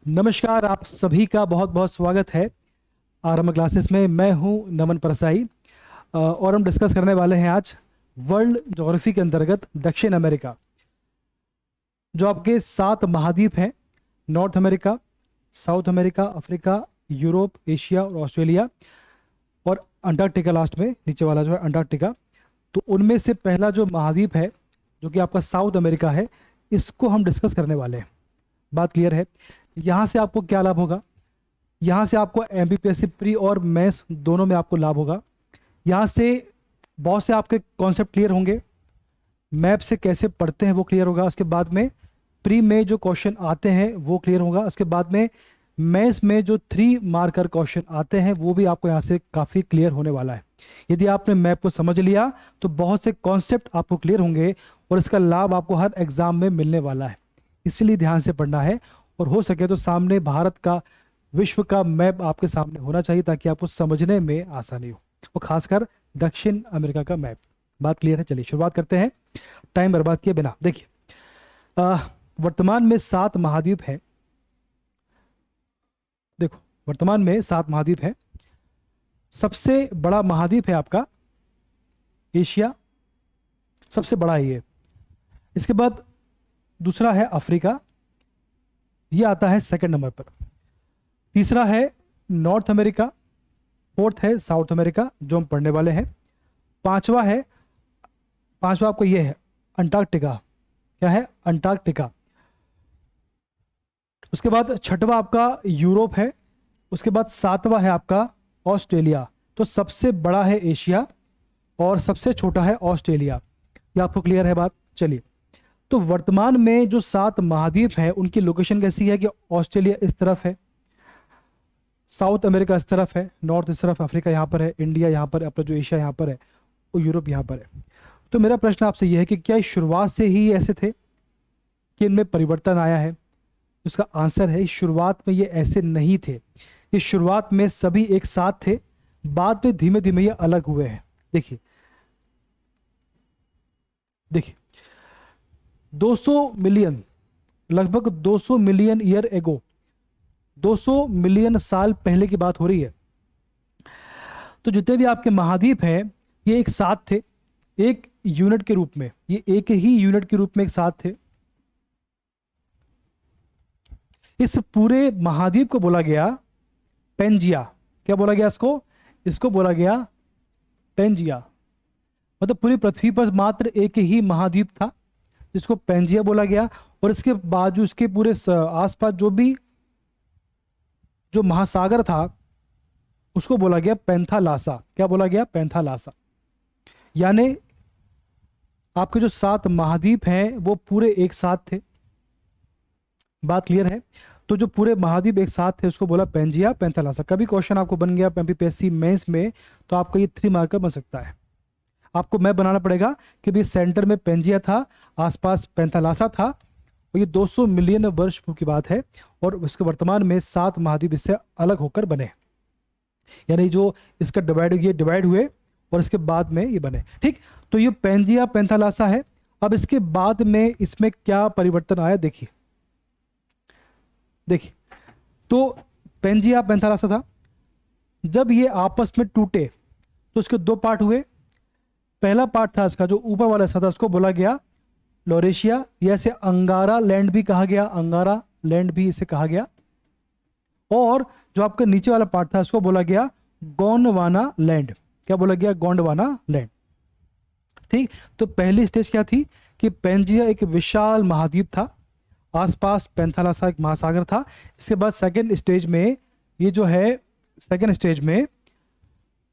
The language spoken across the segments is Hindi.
नमस्कार, आप सभी का बहुत बहुत स्वागत है आरएम क्लासेस में। मैं हूं नमन परसाई और हम डिस्कस करने वाले हैं आज वर्ल्ड ज्योग्राफी के अंतर्गत दक्षिण अमेरिका। जो आपके 7 महाद्वीप हैं, north America, south America, Africa, Europe, Asia और ऑस्ट्रेलिया और अंटार्कटिका लास्ट में, नीचे वाला जो है अंटार्कटिका। तो उनमें से पहला जो महाद्वीप है जो कि आपका साउथ अमेरिका है, इसको हम डिस्कस करने वाले हैं। बात क्लियर है? यहाँ से आपको क्या लाभ होगा? यहाँ से आपको एमपीपीएससी प्री और मेंस दोनों में आपको लाभ होगा। यहाँ से बहुत से आपके कॉन्सेप्ट क्लियर होंगे। मैप से कैसे पढ़ते हैं वो क्लियर होगा। उसके बाद में प्री में जो क्वेश्चन आते हैं वो क्लियर होगा। उसके बाद में मेंस में जो 3 मार्कर क्वेश्चन आते हैं वो भी आपको यहाँ से काफ़ी क्लियर होने वाला है। यदि आपने मैप को समझ लिया तो बहुत से कॉन्सेप्ट आपको क्लियर होंगे और इसका लाभ आपको हर एग्जाम में मिलने वाला है। इसलिए ध्यान से पढ़ना है और हो सके तो सामने भारत का, विश्व का मैप आपके सामने होना चाहिए ताकि आपको समझने में आसानी हो, और खासकर दक्षिण अमेरिका का मैप। बात क्लियर है? चलिए शुरुआत करते हैं टाइम बर्बाद किए बिना। देखिए, वर्तमान में 7 महाद्वीप हैं। देखो, वर्तमान में 7 महाद्वीप हैं। सबसे बड़ा महाद्वीप है आपका एशिया, सबसे बड़ा है ये। इसके बाद दूसरा है अफ्रीका, ये आता है सेकंड नंबर पर। तीसरा है नॉर्थ अमेरिका, फोर्थ है साउथ अमेरिका जो हम पढ़ने वाले हैं। पांचवा आपको ये है अंटार्कटिका। क्या है? अंटार्कटिका। उसके बाद छठवा आपका यूरोप है। उसके बाद 7वां है आपका ऑस्ट्रेलिया। तो सबसे बड़ा है एशिया और सबसे छोटा है ऑस्ट्रेलिया। ये आपको क्लियर है बात? चलिए, तो वर्तमान में जो 7 महाद्वीप हैं उनकी लोकेशन कैसी है कि ऑस्ट्रेलिया इस तरफ है, साउथ अमेरिका इस तरफ है, नॉर्थ इस तरफ, अफ्रीका यहाँ पर है, इंडिया यहाँ पर, अपना जो एशिया यहाँ पर है, और यूरोप यहाँ पर है। तो मेरा प्रश्न आपसे यह है कि क्या शुरुआत से ही ऐसे थे कि इनमें परिवर्तन आया है? उसका आंसर है शुरुआत में ये ऐसे नहीं थे। ये शुरुआत में सभी एक साथ थे, बाद में धीमे धीमे ये अलग हुए हैं। देखिए देखिए 200 मिलियन, लगभग 200 मिलियन ईयर एगो, 200 मिलियन साल पहले की बात हो रही है। तो जितने भी आपके महाद्वीप हैं ये एक साथ थे, एक यूनिट के रूप में, ये एक ही यूनिट के रूप में एक साथ थे। इस पूरे महाद्वीप को बोला गया पेंजिया। क्या बोला गया इसको? इसको बोला गया पेंजिया। मतलब पूरी पृथ्वी पर मात्र एक ही महाद्वीप था जिसको पेंजिया बोला गया, और इसके बाजू, इसके पूरे आसपास जो महासागर था उसको बोला गया पेंथालासा। क्या बोला गया? पेंथालासा। यानी आपके जो 7 महाद्वीप हैं वो पूरे एक साथ थे। बात क्लियर है? तो जो पूरे महाद्वीप एक साथ थे उसको बोला पेंजिया, पेंथालासा। कभी क्वेश्चन आपको बन गया एमपीपीएससी मेंस में तो आपका ये 3 मार्कर बन सकता है। आपको मैप बनाना पड़ेगा कि भाई सेंटर में पेंजिया था, आसपास पेंथालासा था, और ये 200 मिलियन वर्ष पूर्व की बात है, और उसके वर्तमान में 7 महाद्वीप इससे अलग होकर बने। यानी जो इसका डिवाइड हुए और इसके बाद में ये बने। ठीक, तो ये पेंजिया पेंथालासा है। अब इसके बाद में इसमें क्या परिवर्तन आया देखिए। तो पेंजिया पेंथालासा था, जब ये आपस में टूटे तो इसके 2 पार्ट हुए। पहला पार्ट था इसका जो ऊपर वाला हिस्सा था, उसको बोला गया लॉरेशिया, या इसे अंगारा लैंड भी कहा गया, अंगारा लैंड भी इसे कहा गया। और जो आपका नीचे वाला पार्ट था उसको बोला गया गोंडवाना लैंड। क्या बोला गया? गोंडवाना लैंड। ठीक, तो पहली स्टेज क्या थी कि पेंजिया एक विशाल महाद्वीप था, आसपास पेंथालासा एक महासागर था। इसके बाद सेकंड स्टेज में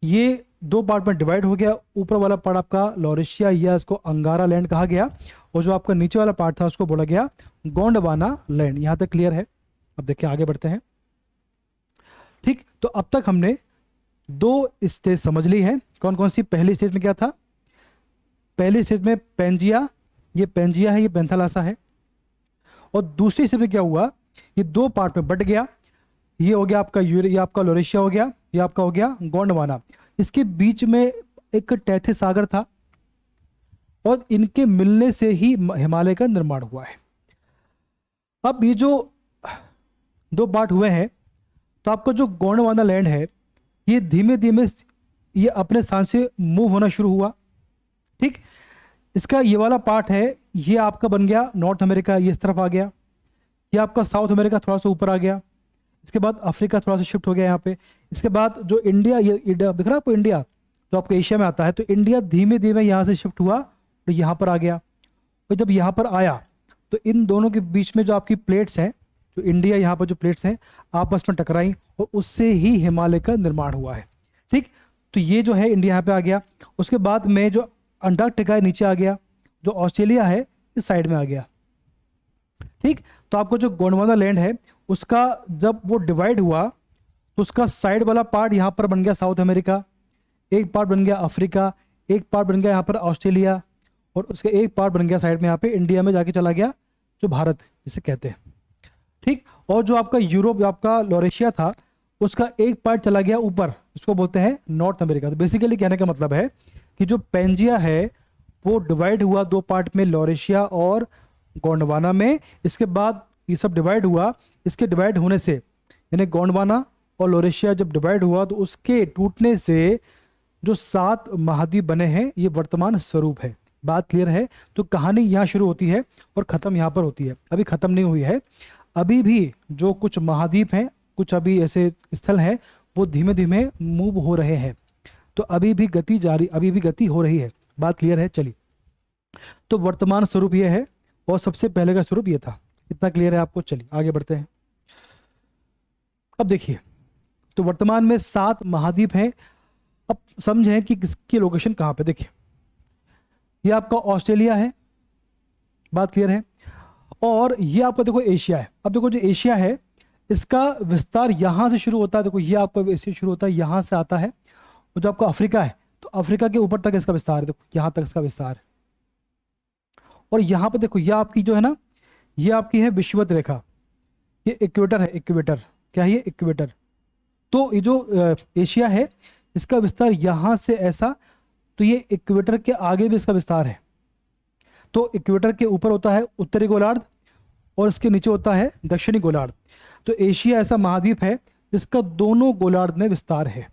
ये 2 पार्ट में डिवाइड हो गया। ऊपर वाला पार्ट आपका लॉरेशिया या इसको अंगारा लैंड कहा गया, और जो आपका नीचे वाला पार्ट था उसको बोला गया गोंडवाना लैंड। यहां तक क्लियर है? अब देखिए आगे बढ़ते हैं। ठीक, तो अब तक हमने 2 स्टेज समझ ली है। कौन कौन सी? पहली स्टेज में क्या था? पहली स्टेज में पेंजिया, ये पेंजिया है, ये पेंथालासा है। और दूसरी स्टेज में क्या हुआ? ये 2 पार्ट में बट गया। ये हो गया आपका ये आपका लॉरेशिया हो गया, ये आपका हो गया गोंडवाना। इसके बीच में एक टैथे सागर था, और इनके मिलने से ही हिमालय का निर्माण हुआ है। अब ये जो दो पार्ट हुए हैं, तो आपका जो गोंडवाना लैंड है ये धीमे धीमे ये अपने स्थान से मूव होना शुरू हुआ। ठीक, इसका ये वाला पार्ट है, ये आपका बन गया नॉर्थ अमेरिका, ये इस तरफ आ गया। ये आपका साउथ अमेरिका थोड़ा सा ऊपर आ गया। इसके बाद अफ्रीका थोड़ा सा शिफ्ट हो गया यहाँ पे। इसके बाद जो इंडिया, ये इंडिया दिख रहा है आपको, इंडिया जो आपको एशिया में आता है, तो इंडिया धीमे धीमे यहाँ से शिफ्ट हुआ और यहाँ पर आ गया। और जब यहाँ पर आया तो इन दोनों के बीच में जो आपकी प्लेट्स हैं, जो इंडिया यहाँ पर जो प्लेट्स हैं आपस में टकराई और उससे ही हिमालय का निर्माण हुआ है। ठीक, तो ये जो है इंडिया यहाँ पे आ गया। उसके बाद में जो अंटार्कटिका है नीचे आ गया, जो ऑस्ट्रेलिया है इस साइड में आ गया। ठीक, तो आपको जो गोंडवाना लैंड है उसका जब वो डिवाइड हुआ तो उसका साइड वाला पार्ट यहाँ पर बन गया साउथ अमेरिका, एक पार्ट बन गया अफ्रीका, एक पार्ट बन गया यहाँ पर ऑस्ट्रेलिया, और उसके एक पार्ट बन गया साइड में यहाँ पे इंडिया में जाके चला गया, जो भारत जिसे कहते हैं। ठीक, और जो आपका यूरोप, आपका लॉरेशिया था, उसका एक पार्ट चला गया ऊपर, उसको बोलते हैं नॉर्थ अमेरिका। तो बेसिकली कहने का मतलब है कि जो पेंजिया है वो डिवाइड हुआ दो पार्ट में, लॉरेशिया और गोंडवाना में। इसके बाद ये सब डिवाइड हुआ, इसके डिवाइड होने से यानी गोंडवाना और लॉरेशिया जब डिवाइड हुआ तो उसके टूटने से जो 7 महाद्वीप बने हैं ये वर्तमान स्वरूप है। बात क्लियर है? तो कहानी यहाँ शुरू होती है और ख़त्म यहाँ पर होती है, अभी ख़त्म नहीं हुई है। अभी भी जो कुछ महाद्वीप हैं, कुछ अभी ऐसे स्थल हैं, वो धीमे धीमे मूव हो रहे हैं। तो अभी भी गति जारी, अभी भी गति हो रही है। बात क्लियर है? चलिए, तो वर्तमान स्वरूप ये है और सबसे पहले का स्वरूप ये था। इतना क्लियर है आपको? चलिए आगे बढ़ते हैं। अब देखिए, तो वर्तमान में 7 महाद्वीप हैं। अब समझें कि किसकी लोकेशन कहाँ पे। देखिए, ये आपका ऑस्ट्रेलिया है, बात क्लियर है, और ये आपका देखो एशिया है। अब देखो जो एशिया है इसका विस्तार यहाँ से शुरू होता है। देखो ये आपका एशिया शुरू होता है, यहाँ से आता है। और जो आपका अफ्रीका है तो अफ्रीका के ऊपर तक इसका विस्तार है, देखो यहाँ तक इसका विस्तार है। और यहाँ पर देखो ये आपकी जो है ना, ये आपकी है विषुवत रेखा, ये इक्वेटर है। इक्वेटर क्या है? ये इक्वेटर। तो ये जो एशिया है इसका विस्तार यहाँ से ऐसा, तो ये इक्वेटर के आगे भी इसका विस्तार है। तो इक्वेटर के ऊपर होता है उत्तरी गोलार्ध और इसके नीचे होता है दक्षिणी गोलार्ध। तो एशिया ऐसा महाद्वीप है जिसका दोनों गोलार्ध में विस्तार है।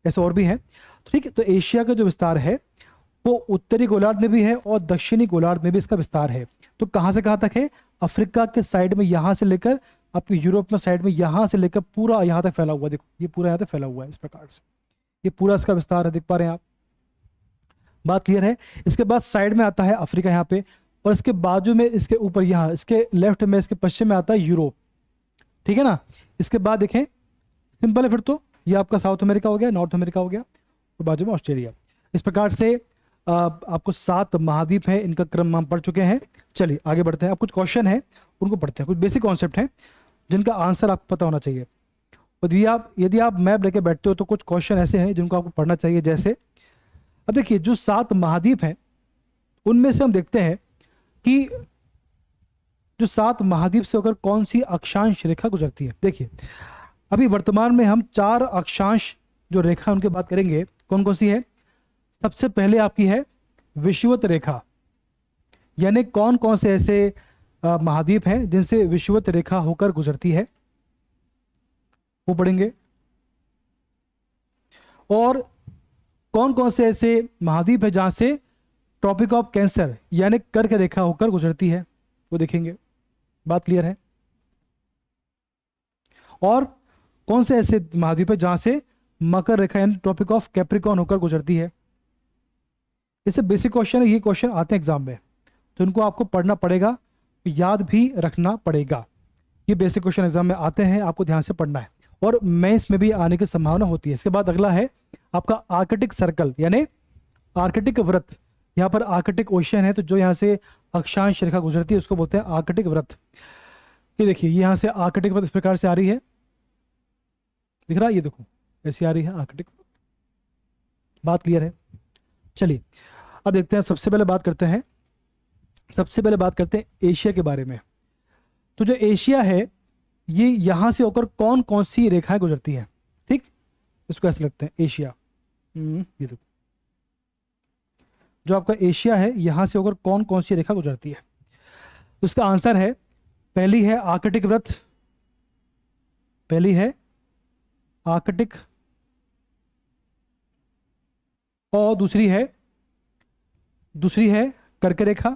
ऐसे और भी है, ठीक है। तो एशिया का जो विस्तार है वो उत्तरी गोलार्ध में भी है और दक्षिणी गोलार्ध में भी इसका विस्तार है। तो कहाँ से कहाँ तक है? अफ्रीका के साइड में यहाँ से लेकर आपके यूरोप में साइड में यहाँ से लेकर पूरा यहाँ तक फैला हुआ। देखो ये पूरा यहाँ तक फैला हुआ है इस प्रकार से, ये पूरा इसका विस्तार है, देख पा रहे हैं आप? बात क्लियर है? इसके बाद साइड में आता है अफ्रीका यहाँ पे, और इसके बाजू में, इसके ऊपर यहाँ, इसके लेफ्ट में, इसके पश्चिम में आता है यूरोप। ठीक है ना? इसके बाद देखें, सिंपल है फिर तो, ये आपका साउथ अमेरिका हो गया, नॉर्थ अमेरिका हो गया, और बाजू में ऑस्ट्रेलिया। इस प्रकार से आपको 7 महाद्वीप हैं, इनका क्रम हम पढ़ चुके हैं। चलिए आगे बढ़ते हैं। अब कुछ क्वेश्चन है उनको पढ़ते हैं, कुछ बेसिक कॉन्सेप्ट हैं जिनका आंसर आपको पता होना चाहिए। और यदि आप मैप लेके बैठते हो तो कुछ क्वेश्चन ऐसे हैं जिनको आपको पढ़ना चाहिए। जैसे अब देखिए, जो 7 महाद्वीप हैं उनमें से हम देखते हैं कि जो 7 महाद्वीप से होकर कौन सी अक्षांश रेखा गुजरती है। देखिए, अभी वर्तमान में हम 4 अक्षांश जो रेखा उनकी बात करेंगे। कौन कौन सी है? सबसे पहले आपकी है विषुवत रेखा, यानी कौन कौन से ऐसे महाद्वीप हैं जिनसे विषुवत रेखा होकर गुजरती है, वो पढ़ेंगे। और कौन कौन से ऐसे महाद्वीप है जहां से ट्रॉपिक ऑफ कैंसर यानी कर्क रेखा होकर गुजरती है, वो देखेंगे। बात क्लियर है? और कौन से ऐसे महाद्वीप है जहां से मकर रेखा यानी ट्रॉपिक ऑफ कैप्रिकॉर्न होकर गुजरती है। ये सब बेसिक क्वेश्चन है, ये क्वेश्चन आते हैं एग्जाम में, तो इनको आपको पढ़ना पड़ेगा, याद भी रखना पड़ेगा। ये बेसिक क्वेश्चन एग्जाम में आते हैं, आपको ध्यान से पढ़ना है, और मेंस में भी आने की संभावना होती है। इसके बाद अगला है आपका आर्कटिक सर्कल यानी आर्कटिक व्रत। यहाँ पर आर्कटिक ओशियन है, तो जो यहाँ से अक्षांश रेखा गुजरती है उसको बोलते हैं आर्कटिक व्रत। ये देखिए, यहाँ से आर्कटिक व्रत इस प्रकार से आ रही है, दिख रहा है? ये देखो ऐसी आ रही है आर्कटिक। बात क्लियर है? चलिए अब देखते हैं, सबसे पहले बात करते हैं एशिया के बारे में। तो जो एशिया है ये यहां से होकर कौन कौन सी रेखाएं गुजरती हैं। ठीक, इसको ऐसे लगते हैं एशिया। ये देखो, जो आपका एशिया है यहां से होकर कौन कौन सी रेखा गुजरती है। उसका आंसर है, पहली है आर्कटिक व्रत, पहली है आर्कटिक और दूसरी है कर्क रेखा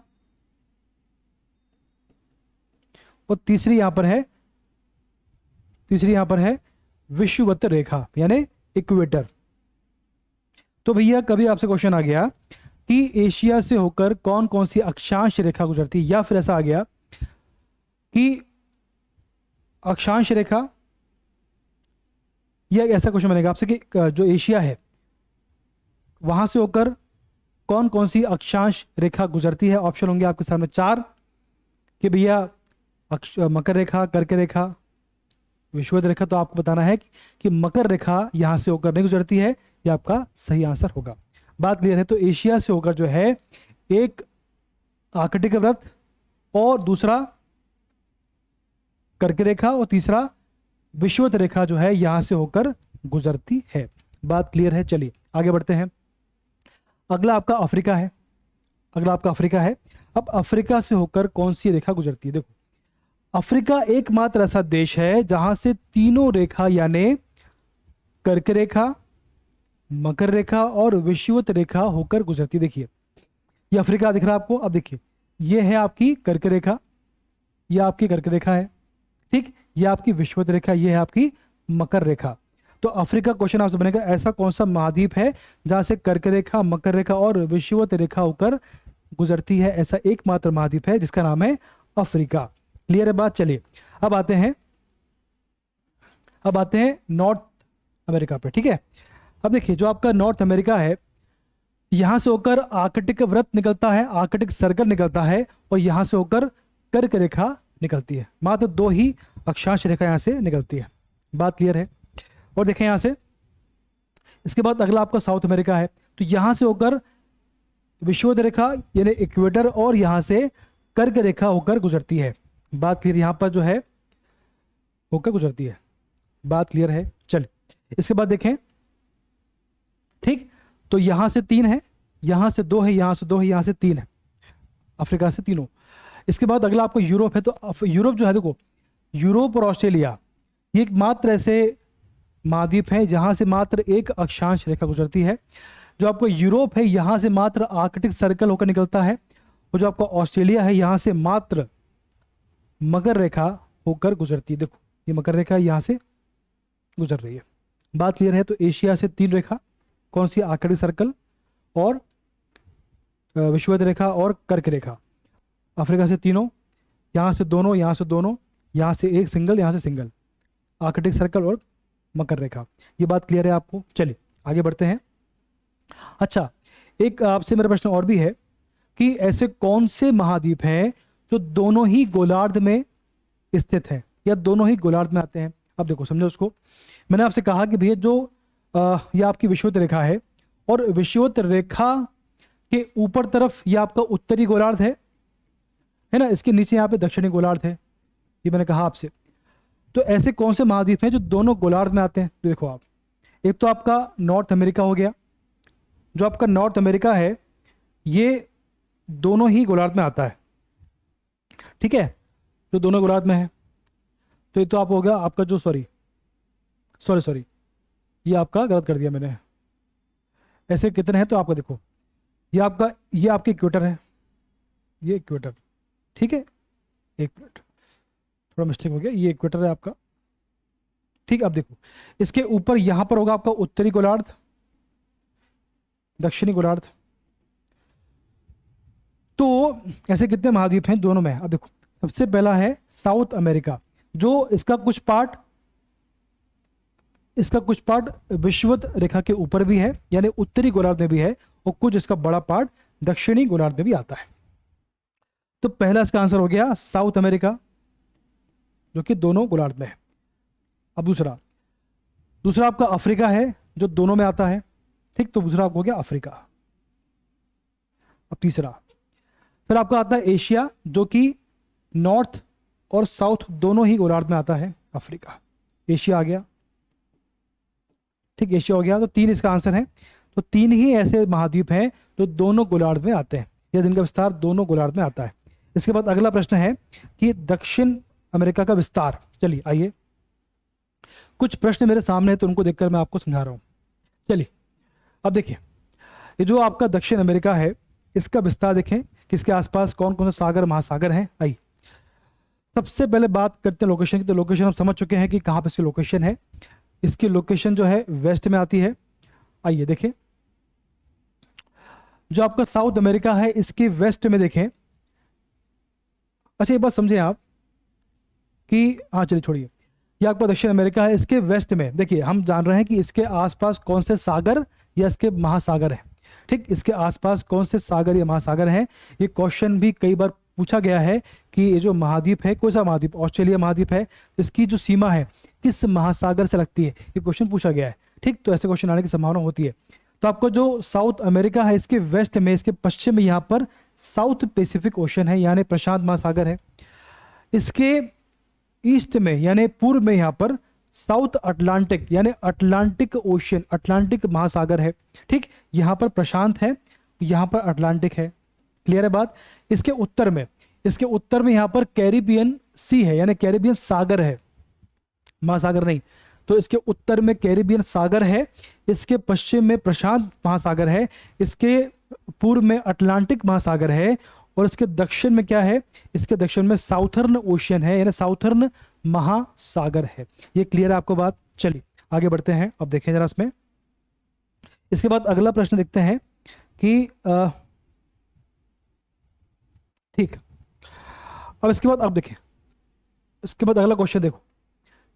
और तीसरी यहां पर है विषुवत रेखा यानी इक्वेटर। तो भैया कभी आपसे क्वेश्चन आ गया कि एशिया से होकर कौन कौन सी अक्षांश रेखा गुजरती है, या फिर ऐसा आ गया कि अक्षांश रेखा, या ऐसा क्वेश्चन बनेगा आपसे कि जो एशिया है वहां से होकर कौन कौन सी अक्षांश रेखा गुजरती है। ऑप्शन होंगे आपके सामने 4 कि भैया मकर रेखा, कर्क रेखा, विषुवत रेखा। तो आपको बताना है कि मकर रेखा यहां से होकर नहीं गुजरती है, यह आपका सही आंसर होगा। बात क्लियर है। तो एशिया से होकर जो है एक आर्कटिक वृत्त और दूसरा कर्क रेखा और तीसरा विषुवत रेखा जो है यहां से होकर गुजरती है। बात क्लियर है। चलिए आगे बढ़ते हैं। अगला आपका अफ्रीका है। अब अफ्रीका से होकर कौन सी रेखा गुजरती है? देखो, अफ्रीका एकमात्र ऐसा देश है जहां से तीनों रेखा यानी कर्क रेखा, मकर रेखा और विषुवत रेखा होकर गुजरती है। देखिए ये अफ्रीका दिख रहा है आपको। अब देखिए ये है आपकी कर्क रेखा, ये आपकी कर्क रेखा है, ठीक, ये आपकी विषुवत रेखा, ये है आपकी मकर रेखा। तो अफ्रीका क्वेश्चन आपसे बनेगा ऐसा कौन सा महाद्वीप है जहां से कर्क रेखा, मकर रेखा और विषुवत रेखा होकर गुजरती है? ऐसा एकमात्र महाद्वीप है जिसका नाम है अफ्रीका। क्लियर है बात? चलिए अब आते हैं नॉर्थ अमेरिका पे। ठीक है, अब देखिए जो आपका नॉर्थ अमेरिका है यहां से होकर आर्कटिक वृत्त निकलता है, आर्कटिक सर्कल निकलता है और यहां से होकर कर्क रेखा निकलती है। मात्र 2 ही अक्षांश रेखा यहां से निकलती है। बात क्लियर है। और देखें यहां से, इसके बाद अगला आपका साउथ अमेरिका है। तो यहां से होकर विषुवत रेखा यानी इक्वेटर और यहां से कर्क रेखा होकर गुजरती है। बात क्लियर, यहां पर जो है होकर गुजरती है। बात क्लियर है। चल इसके बाद देखें, ठीक, तो यहां से 3 है, यहां से 2 है, यहां से 2 है, यहां से 3 है, अफ्रीका से तीनों। इसके बाद अगला आपको यूरोप है। तो यूरोप जो है, देखो यूरोप और ऑस्ट्रेलिया ये एक मात्र ऐसे महाद्वीप हैं जहां से मात्र एक अक्षांश रेखा गुजरती है। जो आपको यूरोप है यहां से मात्र आर्कटिक सर्कल होकर निकलता है और जो आपका ऑस्ट्रेलिया है यहां से मात्र मकर रेखा होकर गुजरती है। देखो ये मकर रेखा यहां से गुजर रही है। बात क्लियर है। तो एशिया से 3 रेखा, कौन सी? आर्कटिक सर्कल और विषुवत रेखा और कर्क रेखा। अफ्रीका से तीनों, यहां से दोनों, यहां से दोनों, यहां से एक सिंगल, यहां से सिंगल, आर्कटिक सर्कल और मकर रेखा। ये बात क्लियर है आपको? चलिए आगे बढ़ते हैं। अच्छा, एक आपसे मेरा प्रश्न और भी है कि ऐसे कौन से महाद्वीप हैं जो दोनों ही गोलार्ध में स्थित हैं या दोनों ही गोलार्ध में आते हैं? अब देखो समझो उसको। मैंने आपसे कहा कि भैया जो ये आपकी विषुवत रेखा है और विषुवत रेखा के ऊपर तरफ ये आपका उत्तरी गोलार्ध है ना, इसके नीचे यहाँ पे दक्षिणी गोलार्ध है, ये मैंने कहा आपसे। तो ऐसे कौन से महाद्वीप हैं जो दोनों गोलार्ध में आते हैं? तो देखो आप, एक तो आपका नॉर्थ अमेरिका हो गया। जो आपका नॉर्थ अमेरिका है ये दोनों ही गोलार्ध में आता है, ठीक है, जो दोनों गोलार्ध में है। तो ये तो आप हो गया आपका जो सॉरी ये आपका गलत कर दिया मैंने। ऐसे कितने हैं? तो आपका देखो ये आपके इक्वेटर है, ये इक्वेटर, ठीक है, एक मिनट थोड़ा मिस्टेक हो गया, ये इक्वेटर है आपका, ठीक। अब देखो इसके ऊपर यहां पर होगा आपका उत्तरी गोलार्ध, दक्षिणी गोलार्ध। तो ऐसे कितने महाद्वीप हैं दोनों में? अब देखो सबसे पहला है साउथ अमेरिका, जो इसका कुछ पार्ट विषुवत रेखा के ऊपर भी है यानी उत्तरी गोलार्ध में भी है और कुछ इसका बड़ा पार्ट दक्षिणी गोलार्ध में भी आता है। तो पहला इसका आंसर हो गया साउथ अमेरिका जो कि दोनों गोलार्ध में है। अब दूसरा आपका अफ्रीका है जो दोनों में आता है, ठीक। तो दूसरा आपको हो गया अफ्रीका। अब तीसरा फिर आपका आता है एशिया जो कि नॉर्थ और साउथ दोनों ही गोलार्ध में आता है, अफ्रीका, एशिया आ गया, ठीक, एशिया हो गया। तो 3 इसका आंसर है। तो 3 ही ऐसे महाद्वीप हैं जो दोनों गोलार्ध में आते हैं या जिनका विस्तार दोनों गोलार्ध में आता है। इसके बाद अगला प्रश्न है कि दक्षिण अमेरिका का विस्तार। चलिए आइए, कुछ प्रश्न मेरे सामने है तो उनको देखकर मैं आपको समझा रहा हूँ। चलिए अब देखिए, ये जो आपका दक्षिण अमेरिका है इसका विस्तार देखें कि इसके आसपास कौन कौन से सागर महासागर हैं। आइए सबसे पहले बात करते हैं लोकेशन की। तो लोकेशन हम समझ चुके हैं कि कहाँ पे इसकी लोकेशन है। इसकी लोकेशन जो है वेस्ट में आती है। आइए देखें, जो आपका साउथ अमेरिका है इसके वेस्ट में देखें। अच्छा एक बात समझें आप कि हाँ चलिए छोड़िए, ये आपका दक्षिण अमेरिका है, इसके वेस्ट में देखिए हम जान रहे हैं कि इसके आसपास कौन से सागर या इसके महासागर हैं। ठीक, इसके आसपास कौन से सागर या महासागर हैं। ये क्वेश्चन भी कई बार पूछा गया है कि ये जो महाद्वीप है, कौन सा महाद्वीप, ऑस्ट्रेलिया महाद्वीप है, इसकी जो सीमा है किस महासागर से लगती है, ये क्वेश्चन पूछा गया है। ठीक, तो ऐसे क्वेश्चन आने की संभावना होती है। तो आपको जो साउथ अमेरिका है इसके वेस्ट में, इसके पश्चिम में यहाँ पर साउथ पैसिफिक ओशन है यानी प्रशांत महासागर है। इसके ईस्ट में यानी पूर्व में यहाँ पर साउथ अटलांटिक यानी अटलांटिक ओशन, अटलांटिक महासागर है। ठीक, यहाँ पर प्रशांत है, यहाँ पर अटलांटिक है। क्लियर है बात। इसके उत्तर में यहाँ पर कैरिबियन सी है यानी कैरिबियन सागर है, महासागर नहीं। तो इसके उत्तर में कैरिबियन सागर है, इसके पश्चिम में प्रशांत महासागर है, इसके पूर्व में अटलांटिक महासागर है और इसके दक्षिण में क्या है, इसके दक्षिण में साउथर्न ओशियन है यानी साउथर्न महासागर है। ये क्लियर है आपको बात। चलिए आगे बढ़ते हैं, अब देखें जरा इसमें। इसके बाद अगला प्रश्न देखते हैं कि ठीक, अब इसके बाद अब देखें, इसके बाद अगला क्वेश्चन देखो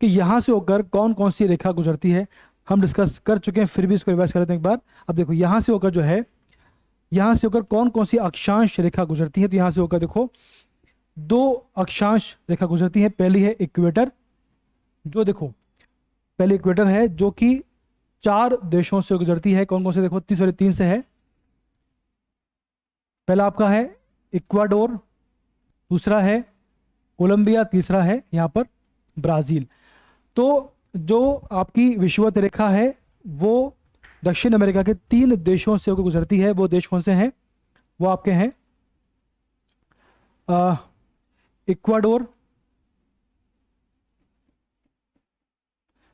कि यहां से होकर कौन कौन सी रेखा गुजरती है। हम डिस्कस कर चुके हैं, फिर भी इसको रिवाइज कर लेते हैं एक बार। अब देखो यहां से होकर जो है, यहां से होकर कौन कौन सी अक्षांश रेखा गुजरती है। तो यहां से होकर देखो 2 अक्षांश रेखा गुजरती है। पहली है इक्वेटर, जो देखो पहले इक्वेटर है जो कि 4 देशों से गुजरती है। कौन कौन से देखो, 3 से है। पहला आपका है इक्वाडोर, दूसरा है कोलंबिया, तीसरा है यहाँ पर ब्राजील। तो जो आपकी विषुवत रेखा है वो दक्षिण अमेरिका के 3 देशों से होकर गुजरती है। वो देश कौन से हैं, वो आपके हैं इक्वाडोर,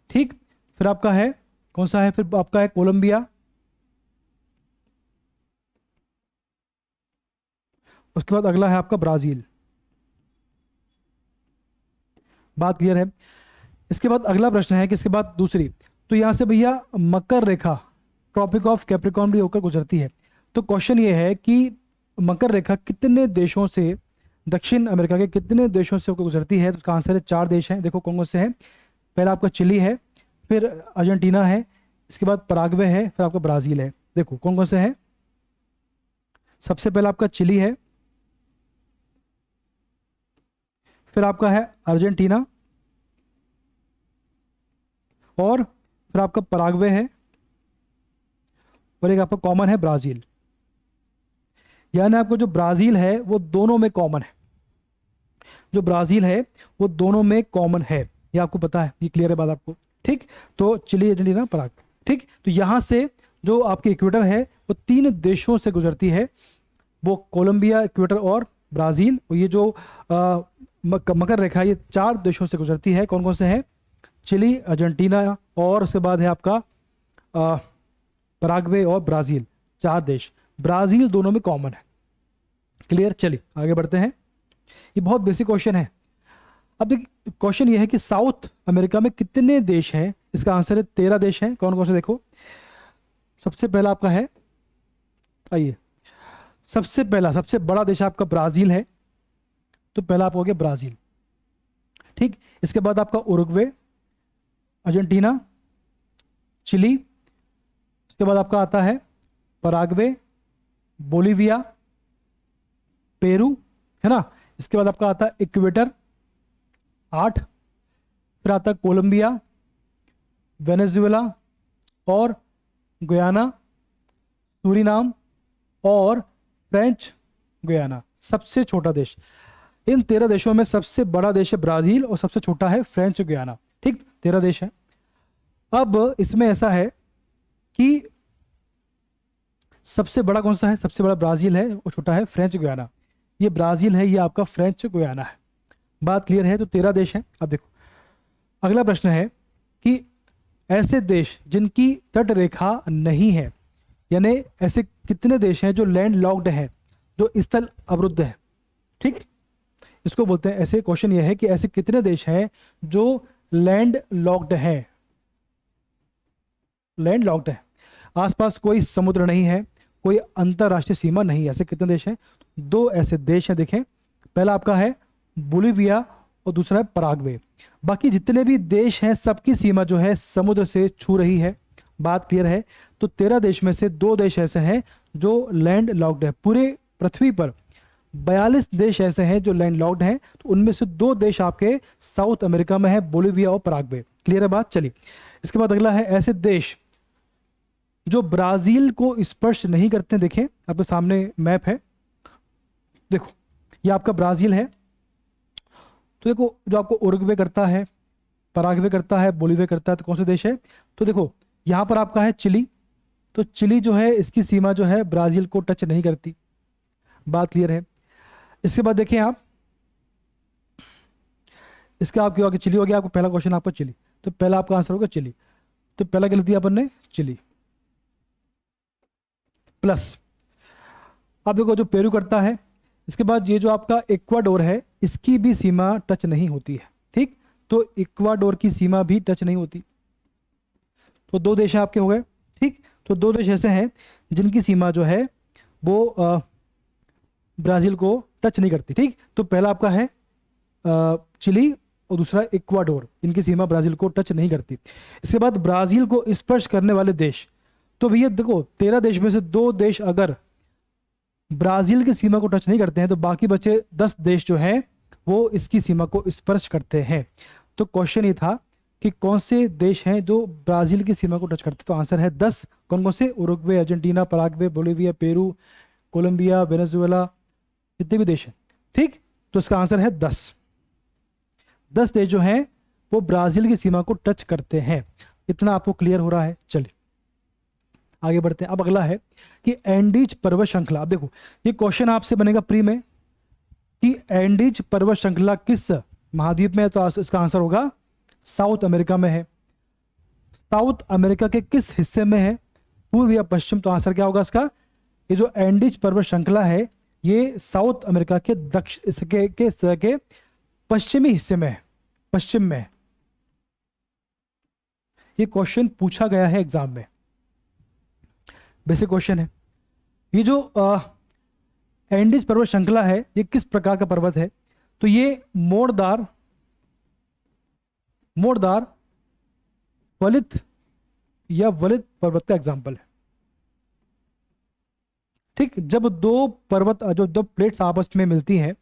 ठीक, फिर आपका है कौन सा है, फिर आपका है कोलंबिया, उसके बाद अगला है आपका ब्राजील। बात क्लियर है। इसके बाद अगला प्रश्न है कि इसके बाद दूसरी, तो यहां से भैया मकर रेखा ट्रॉपिक ऑफ कैप्रिकॉर्न भी होकर गुजरती है। तो क्वेश्चन ये है कि मकर रेखा कितने देशों से, दक्षिण अमेरिका के कितने देशों से होकर गुजरती है। तो उसका आंसर है 4 देश हैं। देखो कौन कौन से हैं। पहला आपका चिली है, फिर अर्जेंटीना है, इसके बाद पराग्वे है, फिर आपका ब्राजील है। देखो कौन कौन से हैं। सबसे पहला आपका चिली है, फिर आपका है अर्जेंटीना और फिर आपका पराग्वे है और एक आपका कॉमन है ब्राजील। यानी आपको जो ब्राजील है वो दोनों में कॉमन है, जो ब्राजील है वो दोनों में कॉमन है, ये आपको पता है, ये क्लियर है बात आपको। ठीक, तो चिली, अर्जेंटीना, पराग्वे। ठीक, तो यहां से जो आपकी इक्वेटर है वो 3 देशों से गुजरती है, वो कोलंबिया, इक्वेटर और ब्राजील। और ये जो मकर रेखा ये 4 देशों से गुजरती है। कौन कौन से हैं, चिली, अर्जेंटीना और उसके बाद है आपका पराग्वे और ब्राजील। 4 देश, ब्राजील दोनों में कॉमन है। क्लियर। चलिए आगे बढ़ते हैं, ये बहुत बेसिक क्वेश्चन है। अब देखिए क्वेश्चन ये है कि साउथ अमेरिका में कितने देश हैं। इसका आंसर है 13 देश हैं। कौन कौन से देखो, सबसे पहला आपका है, आइए सबसे पहला सबसे बड़ा देश आपका ब्राजील है। तो पहला आप हो गया ब्राजील। ठीक, इसके बाद आपका उरुग्वे, अर्जेंटीना, चिली, उसके बाद आपका आता है पराग्वे, बोलीविया, पेरू, है ना। इसके बाद आपका आता है इक्वेटर 8, फिर आता है कोलंबिया, वेनेजुएला और गुयाना, सूरीनाम और फ्रेंच गुयाना। सबसे छोटा देश, इन 13 देशों में सबसे बड़ा देश है ब्राजील और सबसे छोटा है फ्रेंच गुयाना। ठीक, 13 देश है। अब इसमें ऐसा है कि सबसे बड़ा कौन सा है, सबसे बड़ा ब्राजील है और छोटा है फ्रेंच गुयाना। ये ब्राजील है, ये आपका फ्रेंच गुयाना है। बात क्लियर है। तो 13 देश हैं। अब देखो अगला प्रश्न है कि ऐसे देश जिनकी तट रेखा नहीं है, यानी ऐसे कितने देश हैं जो लैंड लॉक्ड हैं, जो स्थल अवरुद्ध है। ठीक, इसको बोलते हैं, ऐसे क्वेश्चन ये है कि ऐसे कितने देश हैं जो लैंड लॉक्ड है, लैंड लॉक्ड है, आसपास कोई समुद्र नहीं है, कोई अंतरराष्ट्रीय सीमा नहीं है। ऐसे कितने देश हैं? दो ऐसे देश हैं, देखें, पहला आपका है बोलिविया और दूसरा है पराग्वे। बाकी जितने भी देश हैं सबकी सीमा जो है समुद्र से छू रही है। बात क्लियर है? तो 13 देश में से 2 देश ऐसे हैं जो लैंड लॉक्ड है। पूरे पृथ्वी पर 42 देश ऐसे हैं जो लैंड लॉक्ड हैं, तो उनमें से 2 देश आपके साउथ अमेरिका में है, बोलिविया और पराग्वे। क्लियर है बात? चलिए, इसके बाद अगला है ऐसे देश जो ब्राजील को स्पर्श नहीं करते। देखें, आपके सामने मैप है, देखो ये आपका ब्राजील है। तो देखो, जो आपको उरुग्वे करता है, पराग्वे करता है, बोलिविया करता है, तो कौन से देश है? तो देखो यहां पर आपका है चिली। तो चिली जो है इसकी सीमा जो है ब्राजील को टच नहीं करती। बात क्लियर है? इसके बाद देखें आप, इसका आपके आगे चिली हो गया। आपको पहला क्वेश्चन आपका चिली, तो पहला आपका आंसर होगा चिली। तो पहला क्या लिख दिया अपन ने? Chile plus. अब देखो जो पेरू करता है, इसके बाद ये जो आपका इक्वाडोर है, इसकी भी सीमा टच नहीं होती है। ठीक, तो इक्वाडोर की सीमा भी टच नहीं होती। तो 2 देश आपके हो गए। ठीक, तो 2 देश ऐसे हैं जिनकी सीमा जो है वो ब्राजील को टच नहीं करती। ठीक, तो पहला आपका है चिली और दूसरा इक्वाडोर, इनकी सीमा ब्राजील को टच नहीं करती। इसके बाद ब्राजील को स्पर्श करने वाले देश, तो भैया देखो 13 देश में से 2 देश अगर ब्राजील की सीमा को टच नहीं करते हैं, तो बाकी बचे 10 देश जो हैं वो इसकी सीमा को स्पर्श करते हैं। तो क्वेश्चन ये था कि कौन से देश हैं जो ब्राजील की सीमा को टच करते हैं? तो आंसर है 10। कौन कौन से? Uruguay, Argentina, Paraguay, Bolivia, Peru, Colombia, Venezuela, जितने भी देश हैं। ठीक, तो इसका आंसर है 10। 10 देश जो हैं वो ब्राजील की सीमा को टच करते हैं। इतना आपको क्लियर हो रहा है? चलिए आगे बढ़ते हैं। अब अगला है कि एंडीज पर्वत श्रृंखला। अब देखो ये क्वेश्चन आपसे बनेगा प्री में कि एंडीज पर्वत श्रृंखला किस महाद्वीप में है? तो इसका आंसर होगा साउथ अमेरिका में है। साउथ अमेरिका के किस हिस्से में है? पूर्व या पश्चिम? तो आंसर क्या होगा इसका? ये जो एंडीज पर्वत श्रृंखला है ये साउथ अमेरिका के के पश्चिमी हिस्से में है, पश्चिम में है। ये क्वेश्चन पूछा गया है एग्जाम में, बेसिक क्वेश्चन है। ये जो एंडीज पर्वत श्रृंखला है ये किस प्रकार का पर्वत है? तो ये मोड़दार वलित या वलित पर्वत का एग्जाम्पल है। ठीक, जब 2 पर्वत जो 2 प्लेट्स आपस में मिलती हैं,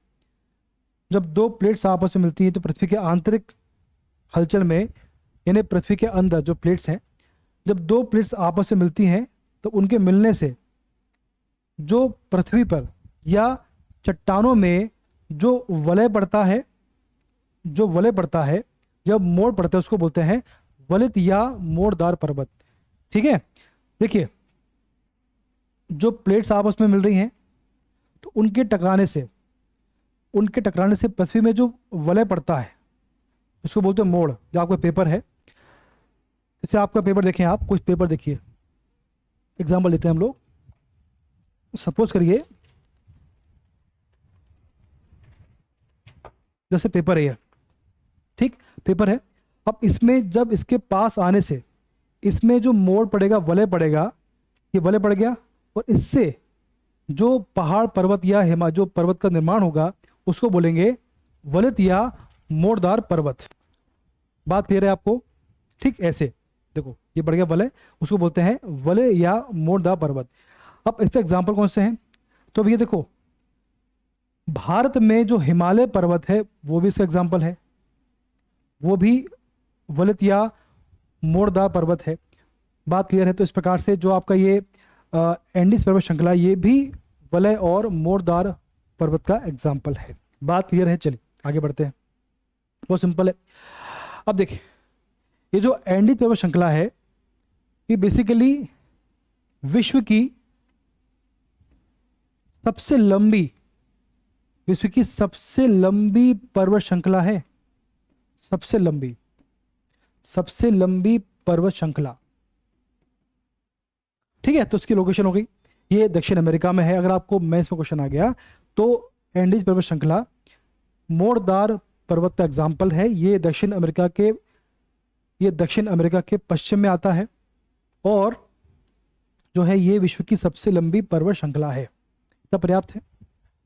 जब 2 प्लेट्स आपस में मिलती हैं, तो पृथ्वी के आंतरिक हलचल में, यानी पृथ्वी के अंदर जो प्लेट्स हैं, जब 2 प्लेट्स आपस में मिलती हैं तो उनके मिलने से जो पृथ्वी पर या चट्टानों में जो वलय पड़ता है, जब मोड़ पड़ता है, उसको बोलते हैं वलित या मोड़दार पर्वत। ठीक है, देखिए जो प्लेट्स आपस में मिल रही हैं तो उनके टकराने से पृथ्वी में जो वलय पड़ता है उसको बोलते हैं मोड़। जो आपका पेपर है, जैसे आपका पेपर देखें, आप कुछ पेपर देखिए, एग्जाम्पल लेते हैं हम लोग। सपोज करिए जैसे पेपर है, ठीक, पेपर है। अब इसमें जब इसके पास आने से इसमें जो मोड़ पड़ेगा, वलय पड़ेगा, ये वलय पड़ गया, और इससे जो पहाड़ पर्वत या जो पर्वत का निर्माण होगा उसको बोलेंगे वलित या मोड़दार पर्वत। बात क्लियर है आपको? ठीक, ऐसे देखो ये बढ़ गया वलय, उसको बोलते हैं वलय या मोड़दार पर्वत। अब इसके एग्जाम्पल कौन से हैं? तो अब ये देखो भारत में जो हिमालय पर्वत है वो भी इसका एग्जाम्पल है, वो भी वलित या मोड़दार पर्वत है। बात क्लियर है? तो इस प्रकार से जो आपका ये एंडीज पर्वत श्रृंखला, ये भी वलय और मोड़दार पर्वत का एग्जाम्पल है। बात क्लियर है? चलिए आगे बढ़ते हैं, बहुत सिंपल है। अब देखिए ये जो एंडीज पर्वत श्रृंखला है ये बेसिकली विश्व की सबसे लंबी पर्वत श्रृंखला है, सबसे लंबी। सबसे लंबी पर्वत श्रृंखला, ठीक है, तो उसकी लोकेशन हो गई, ये दक्षिण अमेरिका में है। अगर आपको मैथ्स में क्वेश्चन आ गया तो एंडीज पर्वत श्रृंखला मोरदार पर्वत का एग्जाम्पल है। ये दक्षिण अमेरिका के पश्चिम में आता है और जो है ये विश्व की सबसे लंबी पर्वत श्रृंखला है। इतना पर्याप्त है,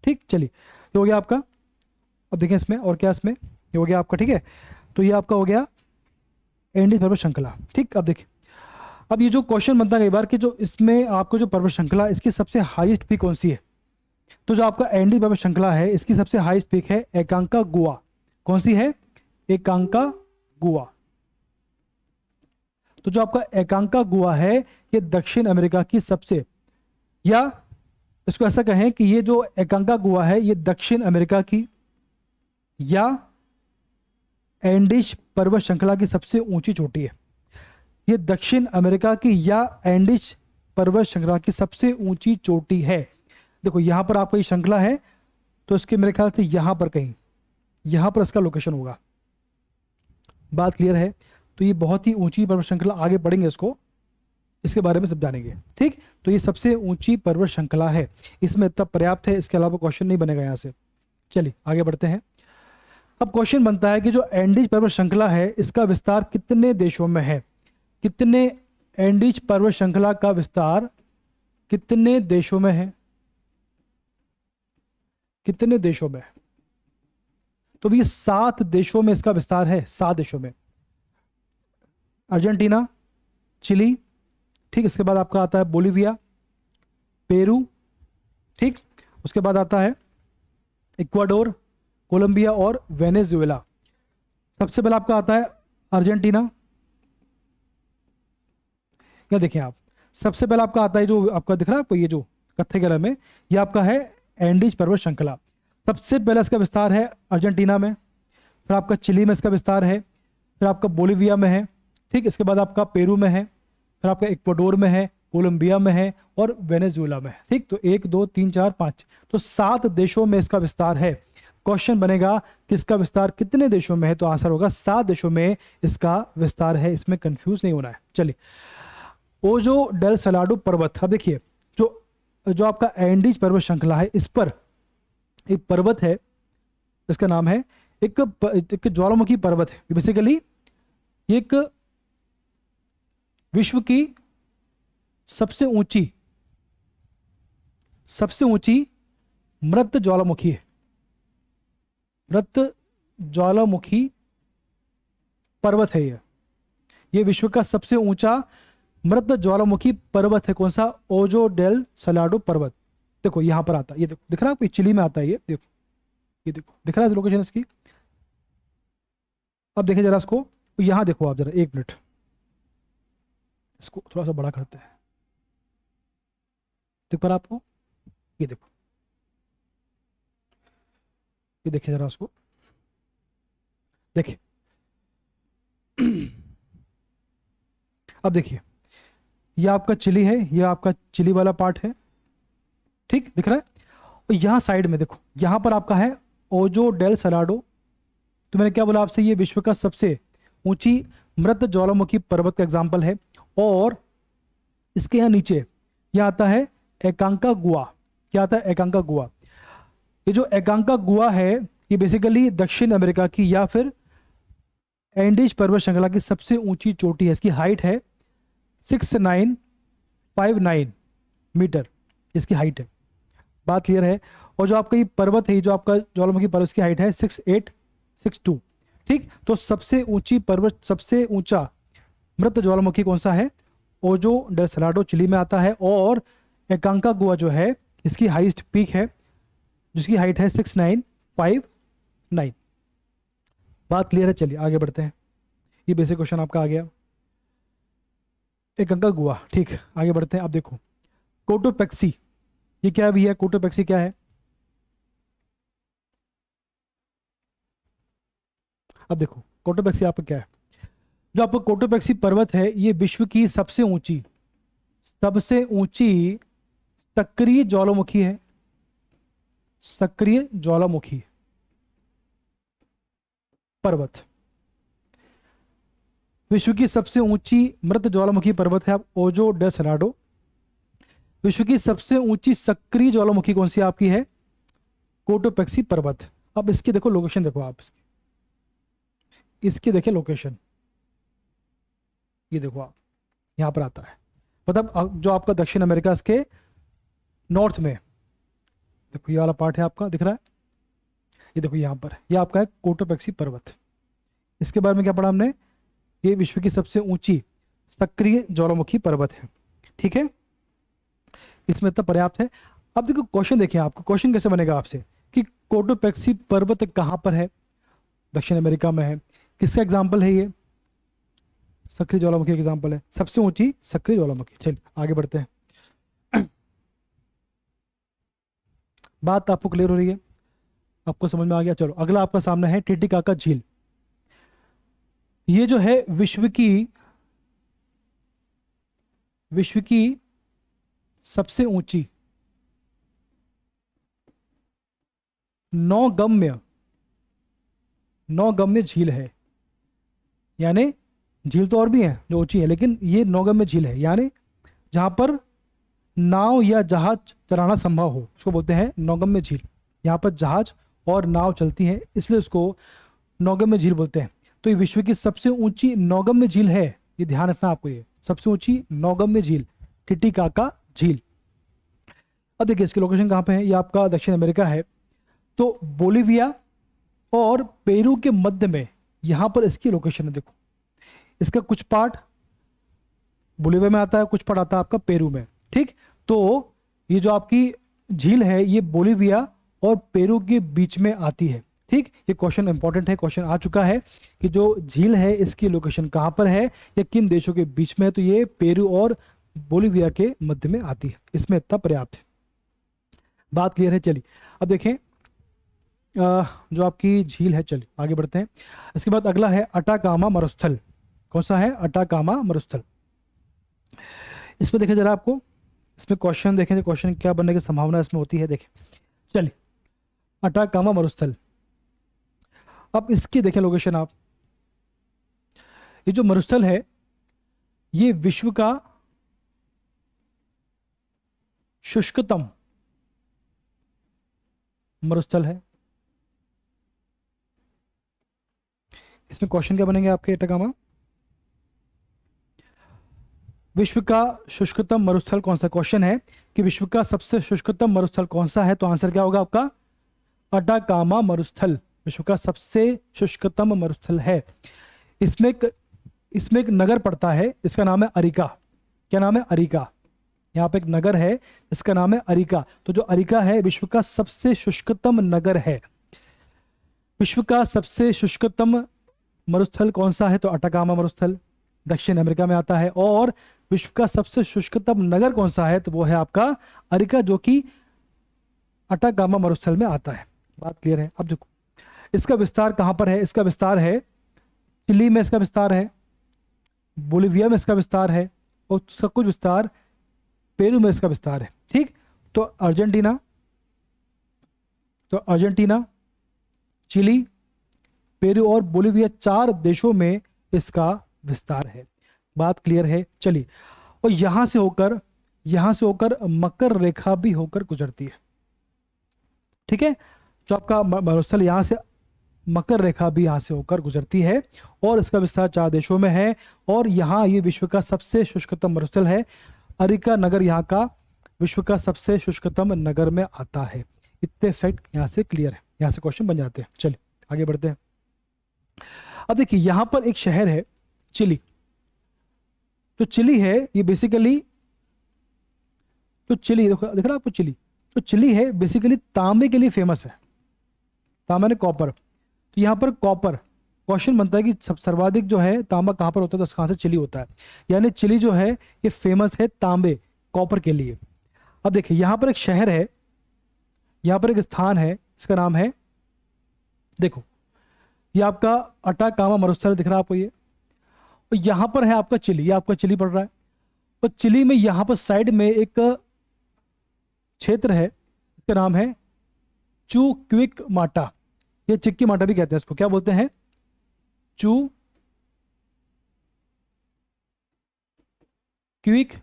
ठीक। चलिए, ये हो गया आपका। अब देखें इसमें और क्या, इसमें ये हो गया आपका, ठीक है। तो ये आपका हो गया एंडीज पर्वत श्रृंखला, ठीक। अब देखिए, अब ये जो क्वेश्चन बनता है कई बार कि जो इसमें आपको जो पर्वत श्रृंखला, इसकी सबसे हाईएस्ट पीक कौन सी है। तो जो आपका एंडीज पर्वत श्रृंखला है इसकी सबसे हाईएस्ट पीक है एकांका गुआ। कौन सी है? एकांका गुआ। तो जो आपका एकांका गुआ है ये दक्षिण अमेरिका की सबसे, या इसको ऐसा कहें कि ये जो एकांका गुआ है ये दक्षिण अमेरिका की या एंडीज पर्वत श्रृंखला की सबसे ऊंची चोटी है। ये दक्षिण अमेरिका की या एंडीज पर्वत श्रृंखला की सबसे ऊंची चोटी है। देखो यहां पर आपको ये श्रृंखला है तो इसके मेरे ख्याल से यहां पर कहीं, यहां पर इसका लोकेशन होगा। बात क्लियर है? तो ये बहुत ही ऊंची पर्वत श्रृंखला, आगे बढ़ेंगे इसके बारे में सब जानेंगे, ठीक। तो ये सबसे ऊंची पर्वत श्रृंखला है, इसमें इतना पर्याप्त है, इसके अलावा क्वेश्चन नहीं बनेगा यहां से। चलिए आगे बढ़ते हैं। अब क्वेश्चन बनता है कि जो एंडीज पर्वत श्रृंखला है इसका विस्तार कितने देशों में है। कितने एंडीज पर्वत श्रृंखला का विस्तार कितने देशों में है? कितने देशों में? तो ये 7 देशों में इसका विस्तार है, 7 देशों में। अर्जेंटीना, चिली, ठीक। इसके बाद आपका आता है बोलिविया, पेरू, ठीक। उसके बाद आता है इक्वाडोर, कोलंबिया और वेनेजुएला। सबसे पहले आपका आता है अर्जेंटीना। क्या देखें आप, सबसे पहले आपका आता है जो आपका दिख रहा है आपको ये जो कत्थे कलर में, ये आपका है एंडीज पर्वत श्रृंखला। सबसे पहले इसका विस्तार है अर्जेंटीना में, फिर आपका चिली में इसका विस्तार है, फिर आपका बोलिविया में है, ठीक। इसके बाद आपका पेरू में है, फिर आपका इक्वाडोर में है, कोलंबिया में है और वेनेजुएला में है, ठीक। तो 1 2 3 4 5, तो 7 देशों में इसका विस्तार है। क्वेश्चन बनेगा कि इसका विस्तार कितने देशों में है, तो आंसर होगा 7 देशों में इसका विस्तार है, इसमें कंफ्यूज नहीं होना है। चलिए, ओजो डेल सलाडो पर्वत। अब देखिए जो आपका एंडीज पर्वत श्रृंखला है इस पर एक पर्वत है जिसका नाम है एक ज्वालामुखी पर्वत है। बेसिकली एक विश्व की सबसे ऊंची मृत ज्वालामुखी है। मृत ज्वालामुखी पर्वत है ये विश्व का सबसे ऊंचा मृत ज्वालामुखी पर्वत है। कौन सा? ओजो डेल सलाडो पर्वत। देखो यहां पर आता है, ये देखो दिख रहा है आपको, चिली में आता है ये देखो दिख रहा है लोकेशन इसकी। अब देखिए जरा इसको, यहां देखो आप जरा, 1 मिनट, इसको थोड़ा सा बड़ा करते हैं, दिख पा रहा आपको? ये देखो, ये देखिए जरा उसको, देखिए अब देखिए ये आपका चिली है, ये आपका चिली वाला पार्ट है, ठीक दिख रहा है। और यहां साइड में देखो, यहां पर आपका है ओजो डेल सलाडो। तो मैंने क्या बोला आपसे, ये विश्व का सबसे ऊंची मृत ज्वालामुखी पर्वत का एग्जाम्पल है। और इसके यहाँ नीचे यह आता है एकांका गुआ। क्या आता है? एकांका गुआ। ये जो एकांका गुआ है ये बेसिकली दक्षिण अमेरिका की या फिर एंडीज पर्वत श्रृंखला की सबसे ऊंची चोटी है। इसकी हाइट है 6959 मीटर, इसकी हाइट है। बात क्लियर है? और जो आपका ये पर्वत है, जो आपका ज्वालामुखी पर्वत की हाइट है 6862, ठीक। तो सबसे ऊंची पर्वत, सबसे ऊंचा मृत ज्वालामुखी कौन सा है? ओजो डेल सलाडो, चिली में आता है। और एकांका गुआ जो है इसकी हाईएस्ट पीक है जिसकी हाइट है 6959। बात क्लियर है? चलिए आगे बढ़ते हैं। ये बेसिक क्वेश्चन आपका आ गया, एकांका गुआ, ठीक। आगे बढ़ते हैं। अब देखो कोटोपेक्सी, ये क्या भी है? कोटोपेक्सी क्या है? अब देखो कोटोपेक्सी आपका क्या है। जो आपका कोटोपेक्सी पर्वत है ये विश्व की सबसे ऊंची सक्रिय ज्वालामुखी है। सक्रिय ज्वालामुखी पर्वत। विश्व की सबसे ऊंची मृत ज्वालामुखी पर्वत है आप ओजो डे सलाडो। विश्व की सबसे ऊंची सक्रिय ज्वालामुखी कौन सी आपकी है? कोटोपेक्सी पर्वत। अब इसकी देखो लोकेशन, देखो आप इसकी देखिए लोकेशन, ये देखो आप, यहां पर आता है, मतलब जो आपका दक्षिण अमेरिका इसके नॉर्थ में, देखो ये वाला पार्ट है आपका, दिख रहा है, ये देखो यहां पर, ये आपका है कोटोपेक्सी पर्वत। इसके बारे में क्या पढ़ा हमने? ये विश्व की सबसे ऊंची सक्रिय ज्वालामुखी पर्वत है। ठीक है, इसमें इतना पर्याप्त है। अब देखो क्वेश्चन, देखिए आपको क्वेश्चन कैसे बनेगा आपसे कि कोटोपेक्सी पर्वत कहां पर है? दक्षिण अमेरिका में है। किसका एग्जाम्पल है ये? सक्रिय ज्वालामुखी एग्जाम्पल है, सबसे ऊंची सक्रिय ज्वालामुखी। चलिए आगे बढ़ते हैं। बात आपको क्लियर हो रही है? आपको समझ में आ गया? चलो अगला आपका सामने है टिटिकाका झील। ये जो है विश्व की सबसे ऊंची नौगम्य झील है। यानी झील तो और भी है जो ऊंची है, लेकिन ये नौगम्य झील है, यानी जहां पर नाव या जहाज चलाना संभव हो उसको बोलते हैं नौगम्य झील। यहाँ पर जहाज और नाव चलती है, इसलिए उसको नौगम्य झील बोलते हैं। तो ये विश्व की सबसे ऊंची नौगम्य झील है, ये ध्यान रखना आपको, ये सबसे ऊंची नौगम्य झील टिटिकाका झील। अब देखिए इसकी लोकेशन कहाँ पे है? ये आपका दक्षिण अमेरिका है। तो बोलिविया और पेरू के मध्य में यहां पर इसकी लोकेशन है। देखो इसका कुछ पार्ट बोलिविया में आता है, कुछ पार्ट आता है आपका पेरू में। ठीक, तो ये जो आपकी झील है ये बोलिविया और पेरू के बीच में आती है। ठीक, ये क्वेश्चन इंपॉर्टेंट है, क्वेश्चन आ चुका है कि जो झील है इसकी लोकेशन कहां पर है या किन देशों के बीच में है? तो ये पेरू और बोलिविया के मध्य में आती है। इसमें इतना पर्याप्त है, बात क्लियर है? चलिए अब देखें जो आपकी झील है, चलिए आगे बढ़ते हैं। इसके बाद अगला है अटाकामा मरुस्थल। कौन सा है? अटाकामा मरुस्थल। इसमें देखें जरा, आपको इसमें क्वेश्चन देखें, क्वेश्चन क्या बनने की संभावना इसमें होती है, देखें। चलिए अटाकामा मरुस्थल, अब इसकी देखें लोकेशन आप। ये जो मरुस्थल है ये विश्व का शुष्कतम मरुस्थल है। इसमें क्वेश्चन क्या बनेंगे आपके? अटाकामा विश्व का शुष्कतम मरुस्थल कौन सा? क्वेश्चन है कि विश्व का सबसे शुष्कतम मरुस्थल कौन सा है? तो आंसर क्या होगा आपका? अटाकामा मरुस्थल विश्व का सबसे शुष्कतम मरुस्थल है। इसमें एक नगर पड़ता है, इसका नाम है अरिका। क्या नाम है? अरिका। यहाँ पे एक नगर है, इसका नाम है अरिका। तो जो अरिका है विश्व का सबसे शुष्कतम नगर है। विश्व का सबसे शुष्कतम मरुस्थल कौन सा है? तो अटाकामा मरुस्थल, दक्षिण अमेरिका में आता है। और विश्व का सबसे शुष्कतम नगर कौन सा है? तो वो है आपका अरिका, जो कि अटाकामा मरुस्थल में आता है। बात क्लियर है? अब देखो इसका विस्तार कहां पर है? इसका विस्तार है चिली में, इसका विस्तार है बोलिविया में, इसका विस्तार है, और उसका कुछ विस्तार पेरू में इसका विस्तार है। ठीक, तो अर्जेंटीना, चिली, पेरू और बोलिविया 4 देशों में इसका विस्तार है। बात क्लियर है? चलिए, और यहां से होकर मकर रेखा भी होकर गुजरती है। ठीक है, जो आपका मरुस्थल यहां से मकर रेखा भी यहां से होकर गुजरती है और इसका विस्तार 4 देशों में है। और यहां ये विश्व का सबसे शुष्कतम मरुस्थल है। अरिका नगर यहाँ का विश्व का सबसे शुष्कतम नगर में आता है। इतने फैक्ट यहाँ से क्लियर है, यहाँ से क्वेश्चन बन जाते हैं। चलिए आगे बढ़ते हैं। अब देखिए यहाँ पर एक शहर है चिली। तो चिली है ये बेसिकली, तो चिली दिख रहा है आपको? चिली, तो चिली है बेसिकली तांबे के लिए फेमस है। तांबा ने कॉपर, तो यहाँ पर कॉपर क्वेश्चन बनता है कि सर्वाधिक जो है तांबा कहाँ पर होता है? तो कहाँ से? चिली होता है। यानी चिली जो है ये फेमस है तांबे, कॉपर के लिए। अब देखिए यहाँ पर एक शहर है, यहाँ पर एक स्थान है, इसका नाम है, देखो ये आपका अटाकामा मरुस्थल दिख रहा है आपको ये, और यहाँ पर है आपका चिली, ये आपका चिली पड़ रहा है। और चिली में यहाँ पर साइड में एक क्षेत्र है, इसका नाम है चुक्विक माटा। ये चिक्की माटा भी कहते हैं इसको। क्या बोलते हैं? क्विक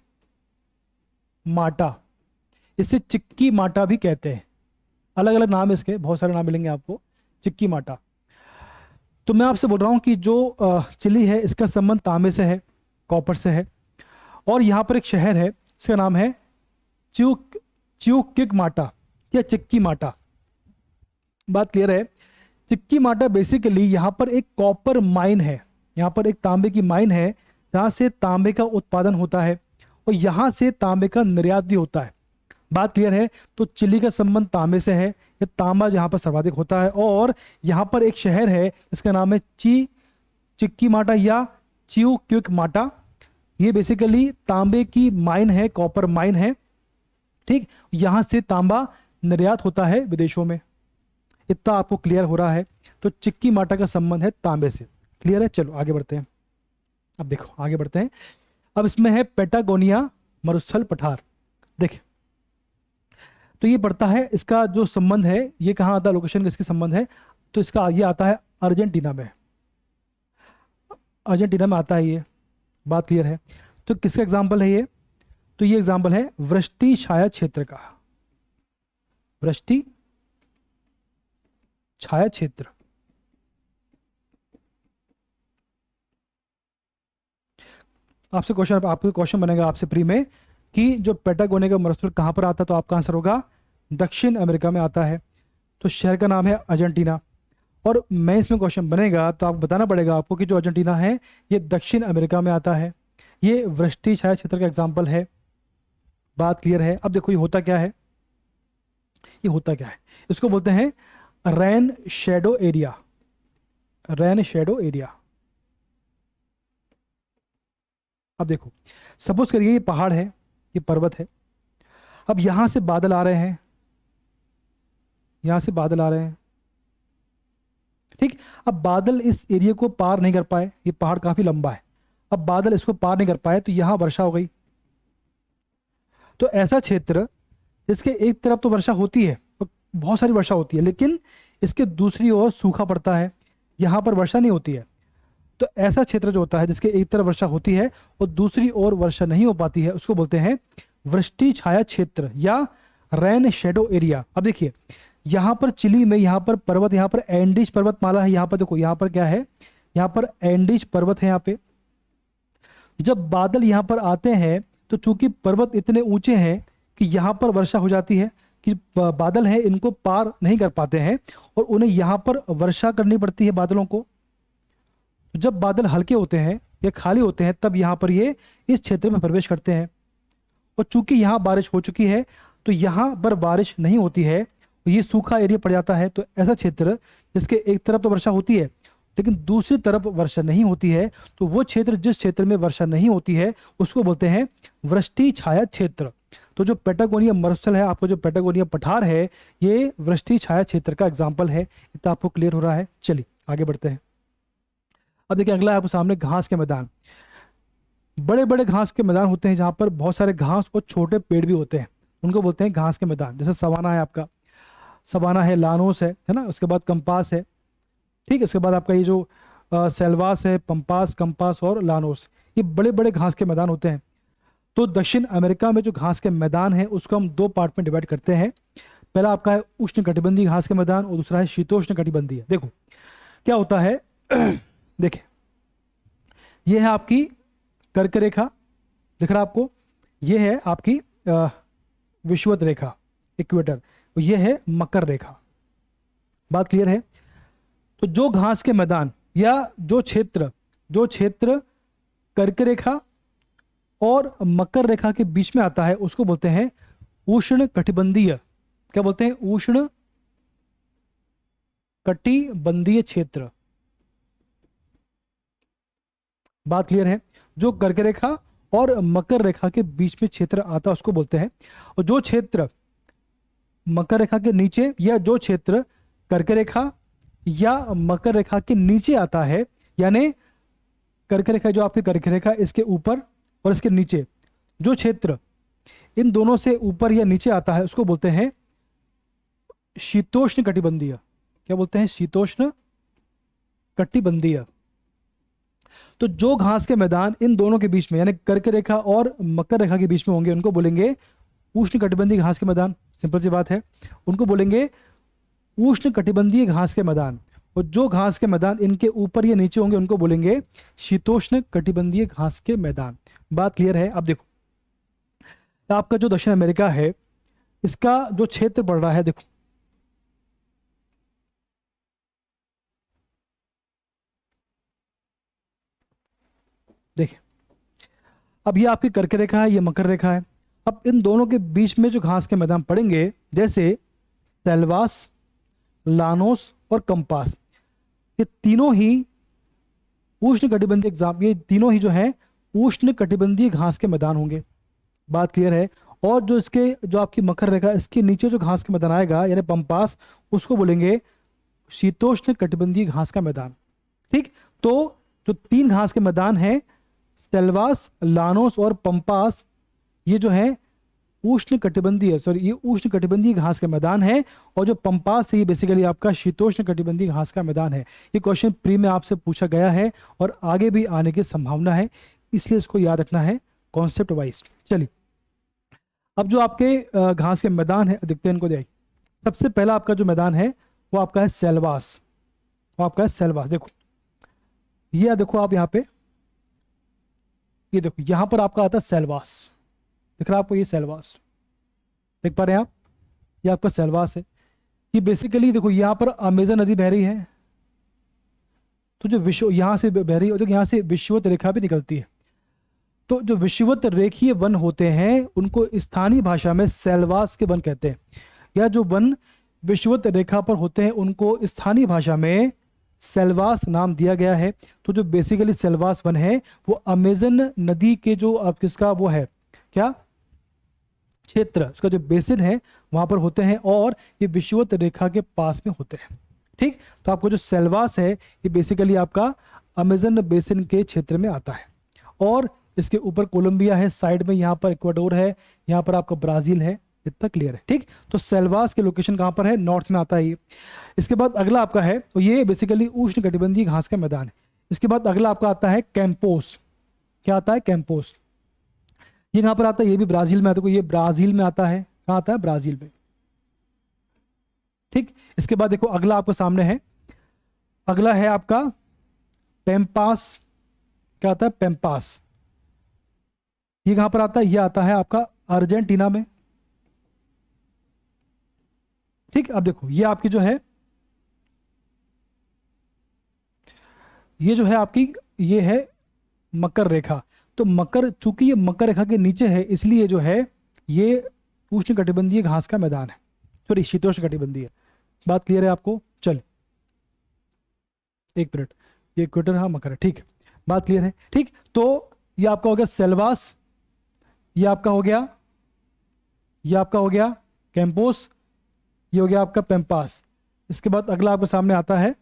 माटा, इसे चिक्की माटा भी कहते हैं। अलग अलग नाम है इसके, बहुत सारे नाम मिलेंगे आपको। चिक्की माटा। तो मैं आपसे बोल रहा हूँ कि जो चिली है इसका संबंध तांबे से है, कॉपर से है। और यहाँ पर एक शहर है, इसका नाम है च्यूकिक माटा या चिक्की माटा। बात क्लियर है? चिक्की माटा बेसिकली यहाँ पर एक कॉपर माइन है, यहाँ पर एक तांबे की माइन है जहाँ से तांबे का उत्पादन होता है और यहाँ से तांबे का निर्यात भी होता है। बात क्लियर है? तो चिली का संबंध तांबे से है, ये तांबा जहाँ पर सर्वाधिक होता है। और यहाँ पर एक शहर है इसका नाम है चिक्की माटा या च्यूक्विक माटा। ये बेसिकली तांबे की माइन है, कॉपर माइन है। ठीक, यहाँ से तांबा निर्यात होता है विदेशों में। इतना आपको क्लियर हो रहा है? तो चिक्की माटा का संबंध है तांबे से। क्लियर है? चलो आगे बढ़ते हैं। अब देखो आगे बढ़ते हैं। अब इसमें है पेटागोनिया मरुस्थल पठार। देख, तो ये पड़ता है, इसका जो संबंध है ये कहाँ आता है, लोकेशन किसके संबंध है? तो इसका ये आता है अर्जेंटीना में, अर्जेंटीना में आता है ये। बात क्लियर है? तो किसका एग्जाम्पल है ये? तो ये एग्जाम्पल है वृष्टि छाया क्षेत्र का। वृष्टि छाया क्षेत्र। आपसे क्वेश्चन, आपको क्वेश्चन बनेगा आपसे प्री में कि जो पेटागोनिया का मरुस्थल कहाँ पर आता है, तो आपका आंसर होगा दक्षिण अमेरिका में आता है। तो शहर का नाम है अर्जेंटीना। और मैं इसमें क्वेश्चन बनेगा तो आपको बताना पड़ेगा आपको कि जो अर्जेंटीना है ये दक्षिण अमेरिका में आता है। ये वृष्टि छाया क्षेत्र का एग्जाम्पल है। बात क्लियर है? अब देखो ये होता क्या है, ये होता क्या है, इसको बोलते हैं rain shadow area. Rain shadow area. अब देखो, सपोज करिए ये पहाड़ है, ये पर्वत है। अब यहां से बादल आ रहे हैं, यहां से बादल आ रहे हैं। ठीक, अब बादल इस एरिया को पार नहीं कर पाए, ये पहाड़ काफी लंबा है। अब बादल इसको पार नहीं कर पाए तो यहां वर्षा हो गई। तो ऐसा क्षेत्र जिसके एक तरफ तो वर्षा होती है, बहुत सारी वर्षा होती है, लेकिन इसके दूसरी ओर सूखा पड़ता है, यहां पर वर्षा नहीं होती है। तो ऐसा क्षेत्र जो होता है जिसके एक तरफ वर्षा होती है और दूसरी ओर वर्षा नहीं हो पाती है, उसको बोलते हैं वृष्टि छाया क्षेत्र या रेन शेडो एरिया। अब देखिए यहाँ पर चिली में, यहाँ पर पर्वत, यहाँ पर एंडीज पर्वतमाला है। यहाँ पर देखो, यहाँ पर क्या है, यहाँ पर एंडीज पर्वत है। यहाँ पे जब बादल यहाँ पर आते हैं तो चूंकि पर्वत इतने ऊंचे हैं कि यहाँ पर वर्षा हो जाती है, कि बादल हैं इनको पार नहीं कर पाते हैं और उन्हें यहाँ पर वर्षा करनी पड़ती है बादलों को। जब बादल हल्के होते हैं या खाली होते हैं तब यहाँ पर ये इस क्षेत्र में प्रवेश करते हैं। और चूंकि यहाँ बारिश हो चुकी है तो यहाँ पर बारिश नहीं होती है, ये सूखा एरिया पड़ जाता है। तो ऐसा क्षेत्र जिसके एक तरफ तो वर्षा होती है लेकिन दूसरी तरफ वर्षा नहीं होती है, तो वो क्षेत्र, जिस क्षेत्र में वर्षा नहीं होती है, उसको बोलते हैं वृष्टि छाया क्षेत्र। तो जो पेटागोनिया मरुस्थल है, आपको जो पेटागोनिया पठार है, ये वृष्टि छाया क्षेत्र का एग्जाम्पल है। इतना आपको क्लियर हो रहा है? चलिए आगे बढ़ते हैं। अब देखिए अगला है आपके सामने घास के मैदान। बड़े बड़े घास के मैदान होते हैं जहां पर बहुत सारे घास और छोटे पेड़ भी होते हैं, उनको बोलते हैं घास के मैदान। जैसे सवाना है, आपका सवाना है, लानोस है ना, उसके बाद कंपास है। ठीक, उसके बाद आपका ये जो सेल्वास है, पंपास, कंपास और लानोस, ये बड़े बड़े घास के मैदान होते हैं। तो दक्षिण अमेरिका में जो घास के मैदान है उसको हम दो पार्ट में डिवाइड करते हैं। पहला आपका है उष्ण कटिबंधीय घास के मैदान और दूसरा है शीतोष्ण कटिबंधीय। देखो क्या होता है देखिए, ये है आपकी कर्क रेखा, दिख रहा आपको, ये है आपकी विषुवत रेखा, इक्वेटर, ये है मकर रेखा। बात क्लियर है? तो जो घास के मैदान या जो क्षेत्र कर्क रेखा और मकर रेखा के बीच में आता है उसको बोलते हैं उष्ण कटिबंधीय। क्या बोलते हैं? उष्ण कटिबंधीय क्षेत्र। बात क्लियर है? जो कर्क रेखा और मकर रेखा के बीच में क्षेत्र आता है उसको बोलते हैं। और जो क्षेत्र मकर रेखा के नीचे या जो क्षेत्र कर्क रेखा या मकर रेखा के नीचे आता है, यानी कर्क रेखा, जो आपकी कर्क रेखा इसके ऊपर और इसके नीचे, जो क्षेत्र इन दोनों से ऊपर या नीचे आता है उसको बोलते हैं शीतोष्ण कटिबंधीय। क्या बोलते हैं? शीतोष्ण कटिबंधीय। तो जो घास के मैदान इन दोनों के बीच में यानी कर्क रेखा और मकर रेखा के बीच में होंगे उनको बोलेंगे उष्णकटिबंधीय घास के मैदान। सिंपल सी बात है, उनको बोलेंगे उष्णकटिबंधीय घास के मैदान। और जो घास के मैदान इनके ऊपर या नीचे होंगे उनको बोलेंगे शीतोष्ण कटिबंधीय घास के मैदान। बात क्लियर है? अब देखो, आपका जो दक्षिण अमेरिका है इसका जो क्षेत्र पड़ रहा है, देखो देखिए, अब ये आपकी कर्क रेखा है, ये मकर रेखा है। अब इन दोनों के बीच में जो घास के मैदान पड़ेंगे, जैसे सेल्वास, लानोस और कंपास, ये तीनों ही उष्ण कटिबंधीय एग्जाम, ये तीनों ही जो है उष्ण कटिबंधीय घास के मैदान होंगे। बात क्लियर है? और जो इसके जो आपकी मकर रेखा, इसके नीचे जो घास का मैदान आएगा यानी पंपास, उसको बोलेंगे शीतोष्ण कटिबंधीय घास का मैदान। ठीक, तो जो तीन घास के मैदान हैं सेल्वास, लानोस और पंपास, ये जो है उष्ण कटिबंधीय ये उष्ण कटिबंधीय घास के मैदान है। और जो पंपास है ये बेसिकली आपका शीतोष्ण कटिबंधीय घास का मैदान है। ये क्वेश्चन प्री में आपसे पूछा गया है और आगे भी आने की संभावना है, इसलिए इसको याद रखना है कॉन्सेप्ट वाइज। चलिए, अब जो आपके घास के मैदान है देखते हैं, इनको देखिए। सबसे पहला आपका जो मैदान है वो आपका है सेल्वास, वो आपका है सेल्वास। देखो ये देखो आप यहाँ पे, ये देखो यहाँ पर आपका आता है सेल्वास, दिख रहा है आपको? ये सेल्वास देख पा रहे हैं आप? ये आपका सेल्वास है। ये बेसिकली देखो यहाँ पर अमेजन नदी बह रही है, तो जो विश्व यहाँ से बह रही है, तो यहाँ से विषुवत रेखा भी निकलती है। तो जो विषुवत रेखीय वन होते हैं उनको स्थानीय भाषा में सेल्वास के वन कहते हैं, या जो वन विषुवत रेखा पर होते हैं उनको स्थानीय भाषा में सेल्वास नाम दिया गया है। तो जो बेसिकली सेल्वास वन है वो अमेजन नदी के जो आप किसका वो है क्या क्षेत्र, उसका जो बेसिन है वहां पर होते हैं और ये विषुवत रेखा के पास में होते हैं। ठीक, तो आपको जो सेल्वास है ये बेसिकली आपका अमेजन बेसिन के क्षेत्र में आता है। और इसके ऊपर कोलंबिया है, साइड में यहाँ पर इक्वाडोर है, यहाँ पर आपका ब्राजील है। इतना क्लियर है? ठीक, तो सेल्वास के लोकेशन कहाँ पर है? नॉर्थ में आता है ये। इसके बाद अगला आपका है, तो ये बेसिकली उष्ण कटिबंधीय घास का मैदान है। इसके बाद अगला आपका आता है कैंपोस। क्या आता है? कैंपोस। ये कहाँ पर आता है? ये भी ब्राजील में आता है। ये ब्राजील में आता है। कहाँ आता है? ब्राजील में। ठीक, इसके बाद देखो अगला आपको सामने है, अगला है आपका पेम्पास। क्या आता है? पेम्पास। ये कहां पर आता है? ये आता है आपका अर्जेंटीना में। ठीक, अब देखो ये आपकी जो है, ये जो है आपकी, ये है मकर रेखा। तो मकर, चूंकि ये मकर रेखा के नीचे है इसलिए जो है ये उष्ण कटिबंधीय घास का मैदान है, सॉरी शीतोष्ण कटिबंधीय। बात क्लियर है आपको? चल एक मिनट, ये इक्वेटर, हाँ मकर है। ठीक, बात क्लियर है? ठीक, तो ये आपका हो गया सेल्वास, ये आपका हो गया, ये आपका हो गया कैंपोस, ये हो गया आपका पेम्पास। इसके बाद अगला आपके सामने आता है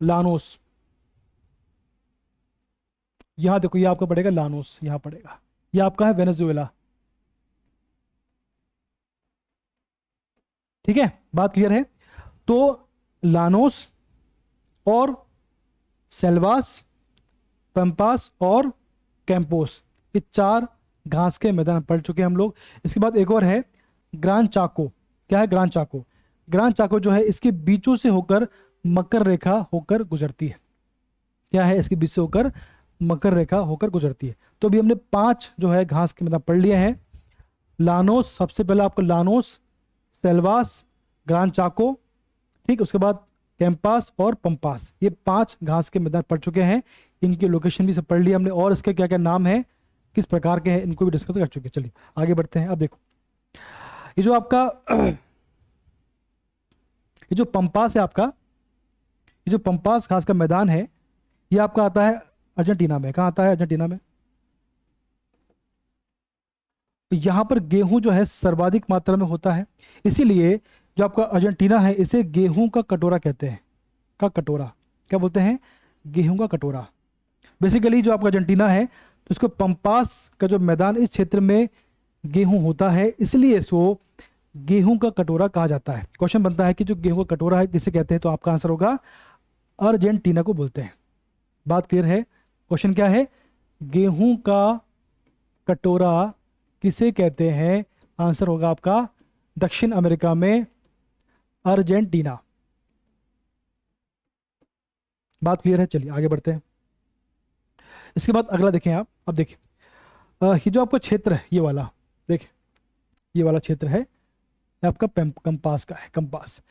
लानोस। यहां देखो ये आपका पड़ेगा लानोस, यहां पड़ेगा। ये आपका है वेनेजुएला। ठीक है, बात क्लियर है? तो लानोस और सेल्वास, पेम्पास और कैंपोस, ये चार घास के मैदान पढ़ चुके हैं हम लोग। इसके बाद एक और है ग्रान चाको। क्या है? ग्रान चाको। ग्रान चाको जो है इसके बीचों से होकर मकर रेखा होकर गुजरती है। क्या है? इसके बीच से होकर मकर रेखा होकर गुजरती है। तो अभी हमने 5 जो है घास के मैदान पढ़ लिए हैं। लानोस, सबसे पहले आपको लानोस, सेल्वास, ग्रान चाको, ठीक, उसके बाद कैंपास और पंपास, ये 5 घास के मैदान पढ़ चुके हैं। इनकी लोकेशन भी सब पढ़ लिया हमने और इसके क्या क्या नाम है, किस प्रकार के हैं, इनको भी डिस्कस कर चुके हैं। चलिए आगे बढ़ते हैं। अब देखो ये जो आपका ये जो पंपास है आपका, ये जो पंपास घास का मैदान है ये आपका आता है अर्जेंटीना में। कहाँ आता है? अर्जेंटीना में। तो यहाँ पर गेहूं जो है सर्वाधिक मात्रा में होता है, इसीलिए जो आपका अर्जेंटीना है इसे गेहूं का कटोरा कहते हैं। का कटोरा क्या बोलते हैं? गेहूं का कटोरा। बेसिकली जो आपका अर्जेंटीना है तो इसको पंपास का जो मैदान, इस क्षेत्र में गेहूं होता है, इसलिए इसको गेहूं का कटोरा कहा जाता है। क्वेश्चन बनता है कि जो गेहूं का कटोरा है किसे कहते हैं? तो आपका आंसर होगा अर्जेंटीना को बोलते हैं। बात क्लियर है? क्वेश्चन क्या है? गेहूं का कटोरा किसे कहते हैं? आंसर होगा आपका दक्षिण अमेरिका में अर्जेंटीना। बात क्लियर है? चलिए आगे बढ़ते हैं। इसके बाद अगला देखें आप। अब देखिए ये जो आपका क्षेत्र है ये वाला, देखिए ये वाला क्षेत्र है, ये आपका कंपास का है, कंपास।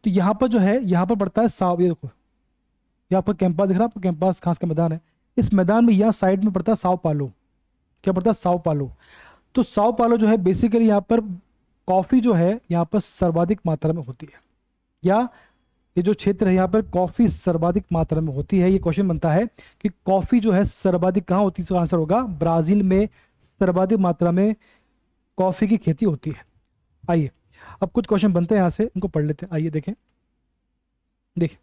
तो यहाँ पर जो है, यहाँ पर पड़ता है साव, ये देखो ये आपका कैंपास दिख रहा है आपको, कैंपास घास का मैदान है। इस मैदान में यहाँ साइड में पड़ता है साओ पालो। क्या पड़ता है? साओ पालो। तो साओ पालो जो है बेसिकली यहाँ पर कॉफ़ी जो है यहाँ पर सर्वाधिक मात्रा में होती है, या ये जो क्षेत्र है यहाँ पर कॉफ़ी सर्वाधिक मात्रा में होती है। ये क्वेश्चन बनता है कि कॉफ़ी जो है सर्वाधिक कहाँ होती है? इसका आंसर होगा ब्राज़ील में सर्वाधिक मात्रा में कॉफ़ी की खेती होती है। आइए अब कुछ क्वेश्चन बनते हैं यहाँ से, इनको पढ़ लेते हैं। आइए देखें, देखिए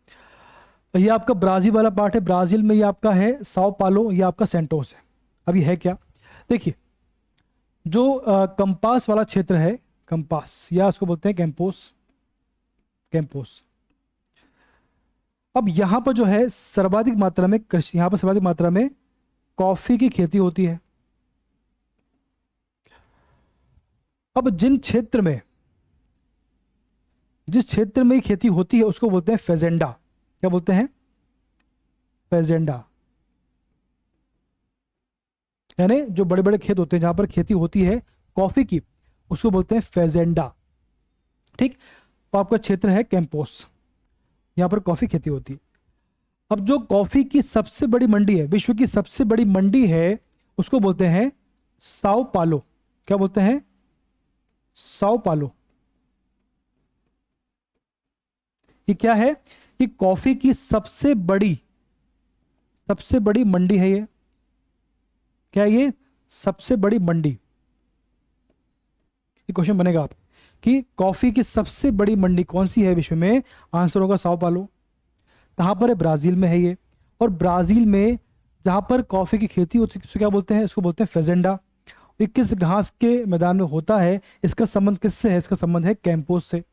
ये आपका ब्राज़ील वाला पार्ट है। ब्राज़ील में ये आपका है साओ पालो, ये आपका सेंटोस है। अभी है क्या? देखिए जो कंपास वाला क्षेत्र है, कंपास या उसको बोलते हैं कैंपोस, कैंपोस। अब यहां पर जो है सर्वाधिक मात्रा में कृषि, यहां पर सर्वाधिक मात्रा में कॉफी की खेती होती है। अब जिस क्षेत्र में खेती होती है उसको बोलते हैं फेजेंडा। क्या बोलते हैं? फेजेंडा। यानी जो बड़े बड़े खेत होते हैं जहां पर खेती होती है कॉफी की, उसको बोलते हैं फेजेंडा। ठीक। तो आपका क्षेत्र है कैंपोस, यहां पर कॉफी खेती होती है। अब जो कॉफी की सबसे बड़ी मंडी है, विश्व की सबसे बड़ी मंडी है, उसको बोलते हैं साओ पालो। क्या बोलते हैं? साओ पालो। ये क्या है? ये कॉफी की सबसे बड़ी मंडी है। ये क्या है? ये सबसे बड़ी मंडी। ये क्वेश्चन बनेगा आप कि कॉफी की सबसे बड़ी मंडी कौन सी है विश्व में? आंसर होगा साओ पालो। कहां पर है? ब्राजील में है ये। और ब्राजील में जहां पर कॉफी की खेती होती है उसको क्या बोलते हैं? इसको बोलते हैं फेजेंडा। ये किस घास के मैदान में होता है? इसका संबंध किससे है? इसका संबंध है कैंपोस से।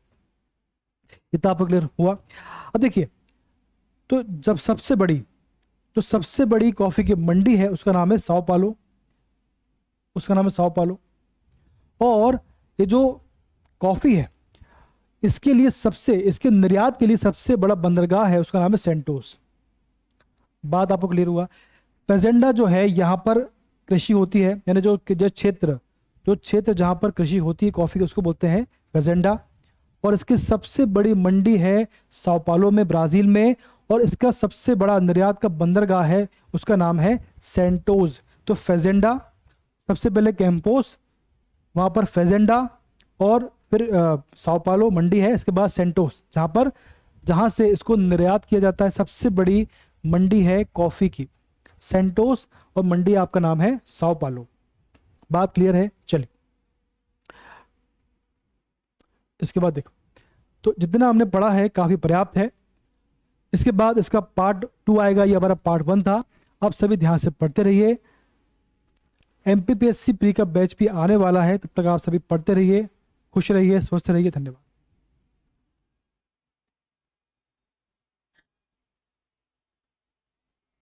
इतना आपको क्लियर हुआ? अब देखिए, तो जब सबसे बड़ी कॉफी की मंडी है उसका नाम है साओ पालो, उसका नाम है साओ पालो। और ये जो कॉफी है इसके निर्यात के लिए सबसे बड़ा बंदरगाह है, उसका नाम है सेंटोस। बात आपको क्लियर हुआ? फेजेंडा जो है यहां पर कृषि होती है, यानी जो क्षेत्र जहां पर कृषि होती है कॉफी की, उसको बोलते हैं फेजेंडा। और इसकी सबसे बड़ी मंडी है साओ पालो में, ब्राजील में। और इसका सबसे बड़ा निर्यात का बंदरगाह है, उसका नाम है सेंटोस। तो फेजेंडा, सबसे पहले कैंपोस, वहां पर फेजेंडा, और फिर साओ पालो मंडी है, इसके बाद सेंटोस जहां से इसको निर्यात किया जाता है। सबसे बड़ी मंडी है कॉफी की सेंटोस, और मंडी आपका नाम है साओ पालो। बात क्लियर है? चलिए इसके बाद देखो, तो जितना हमने पढ़ा है काफी पर्याप्त है। इसके बाद इसका पार्ट 2 आएगा, ये हमारा पार्ट 1 था। आप सभी ध्यान से पढ़ते रहिए। MPPSC प्री का बैच भी आने वाला है, तब तक आप सभी पढ़ते रहिए, खुश रहिए, स्वस्थ रहिए। धन्यवाद।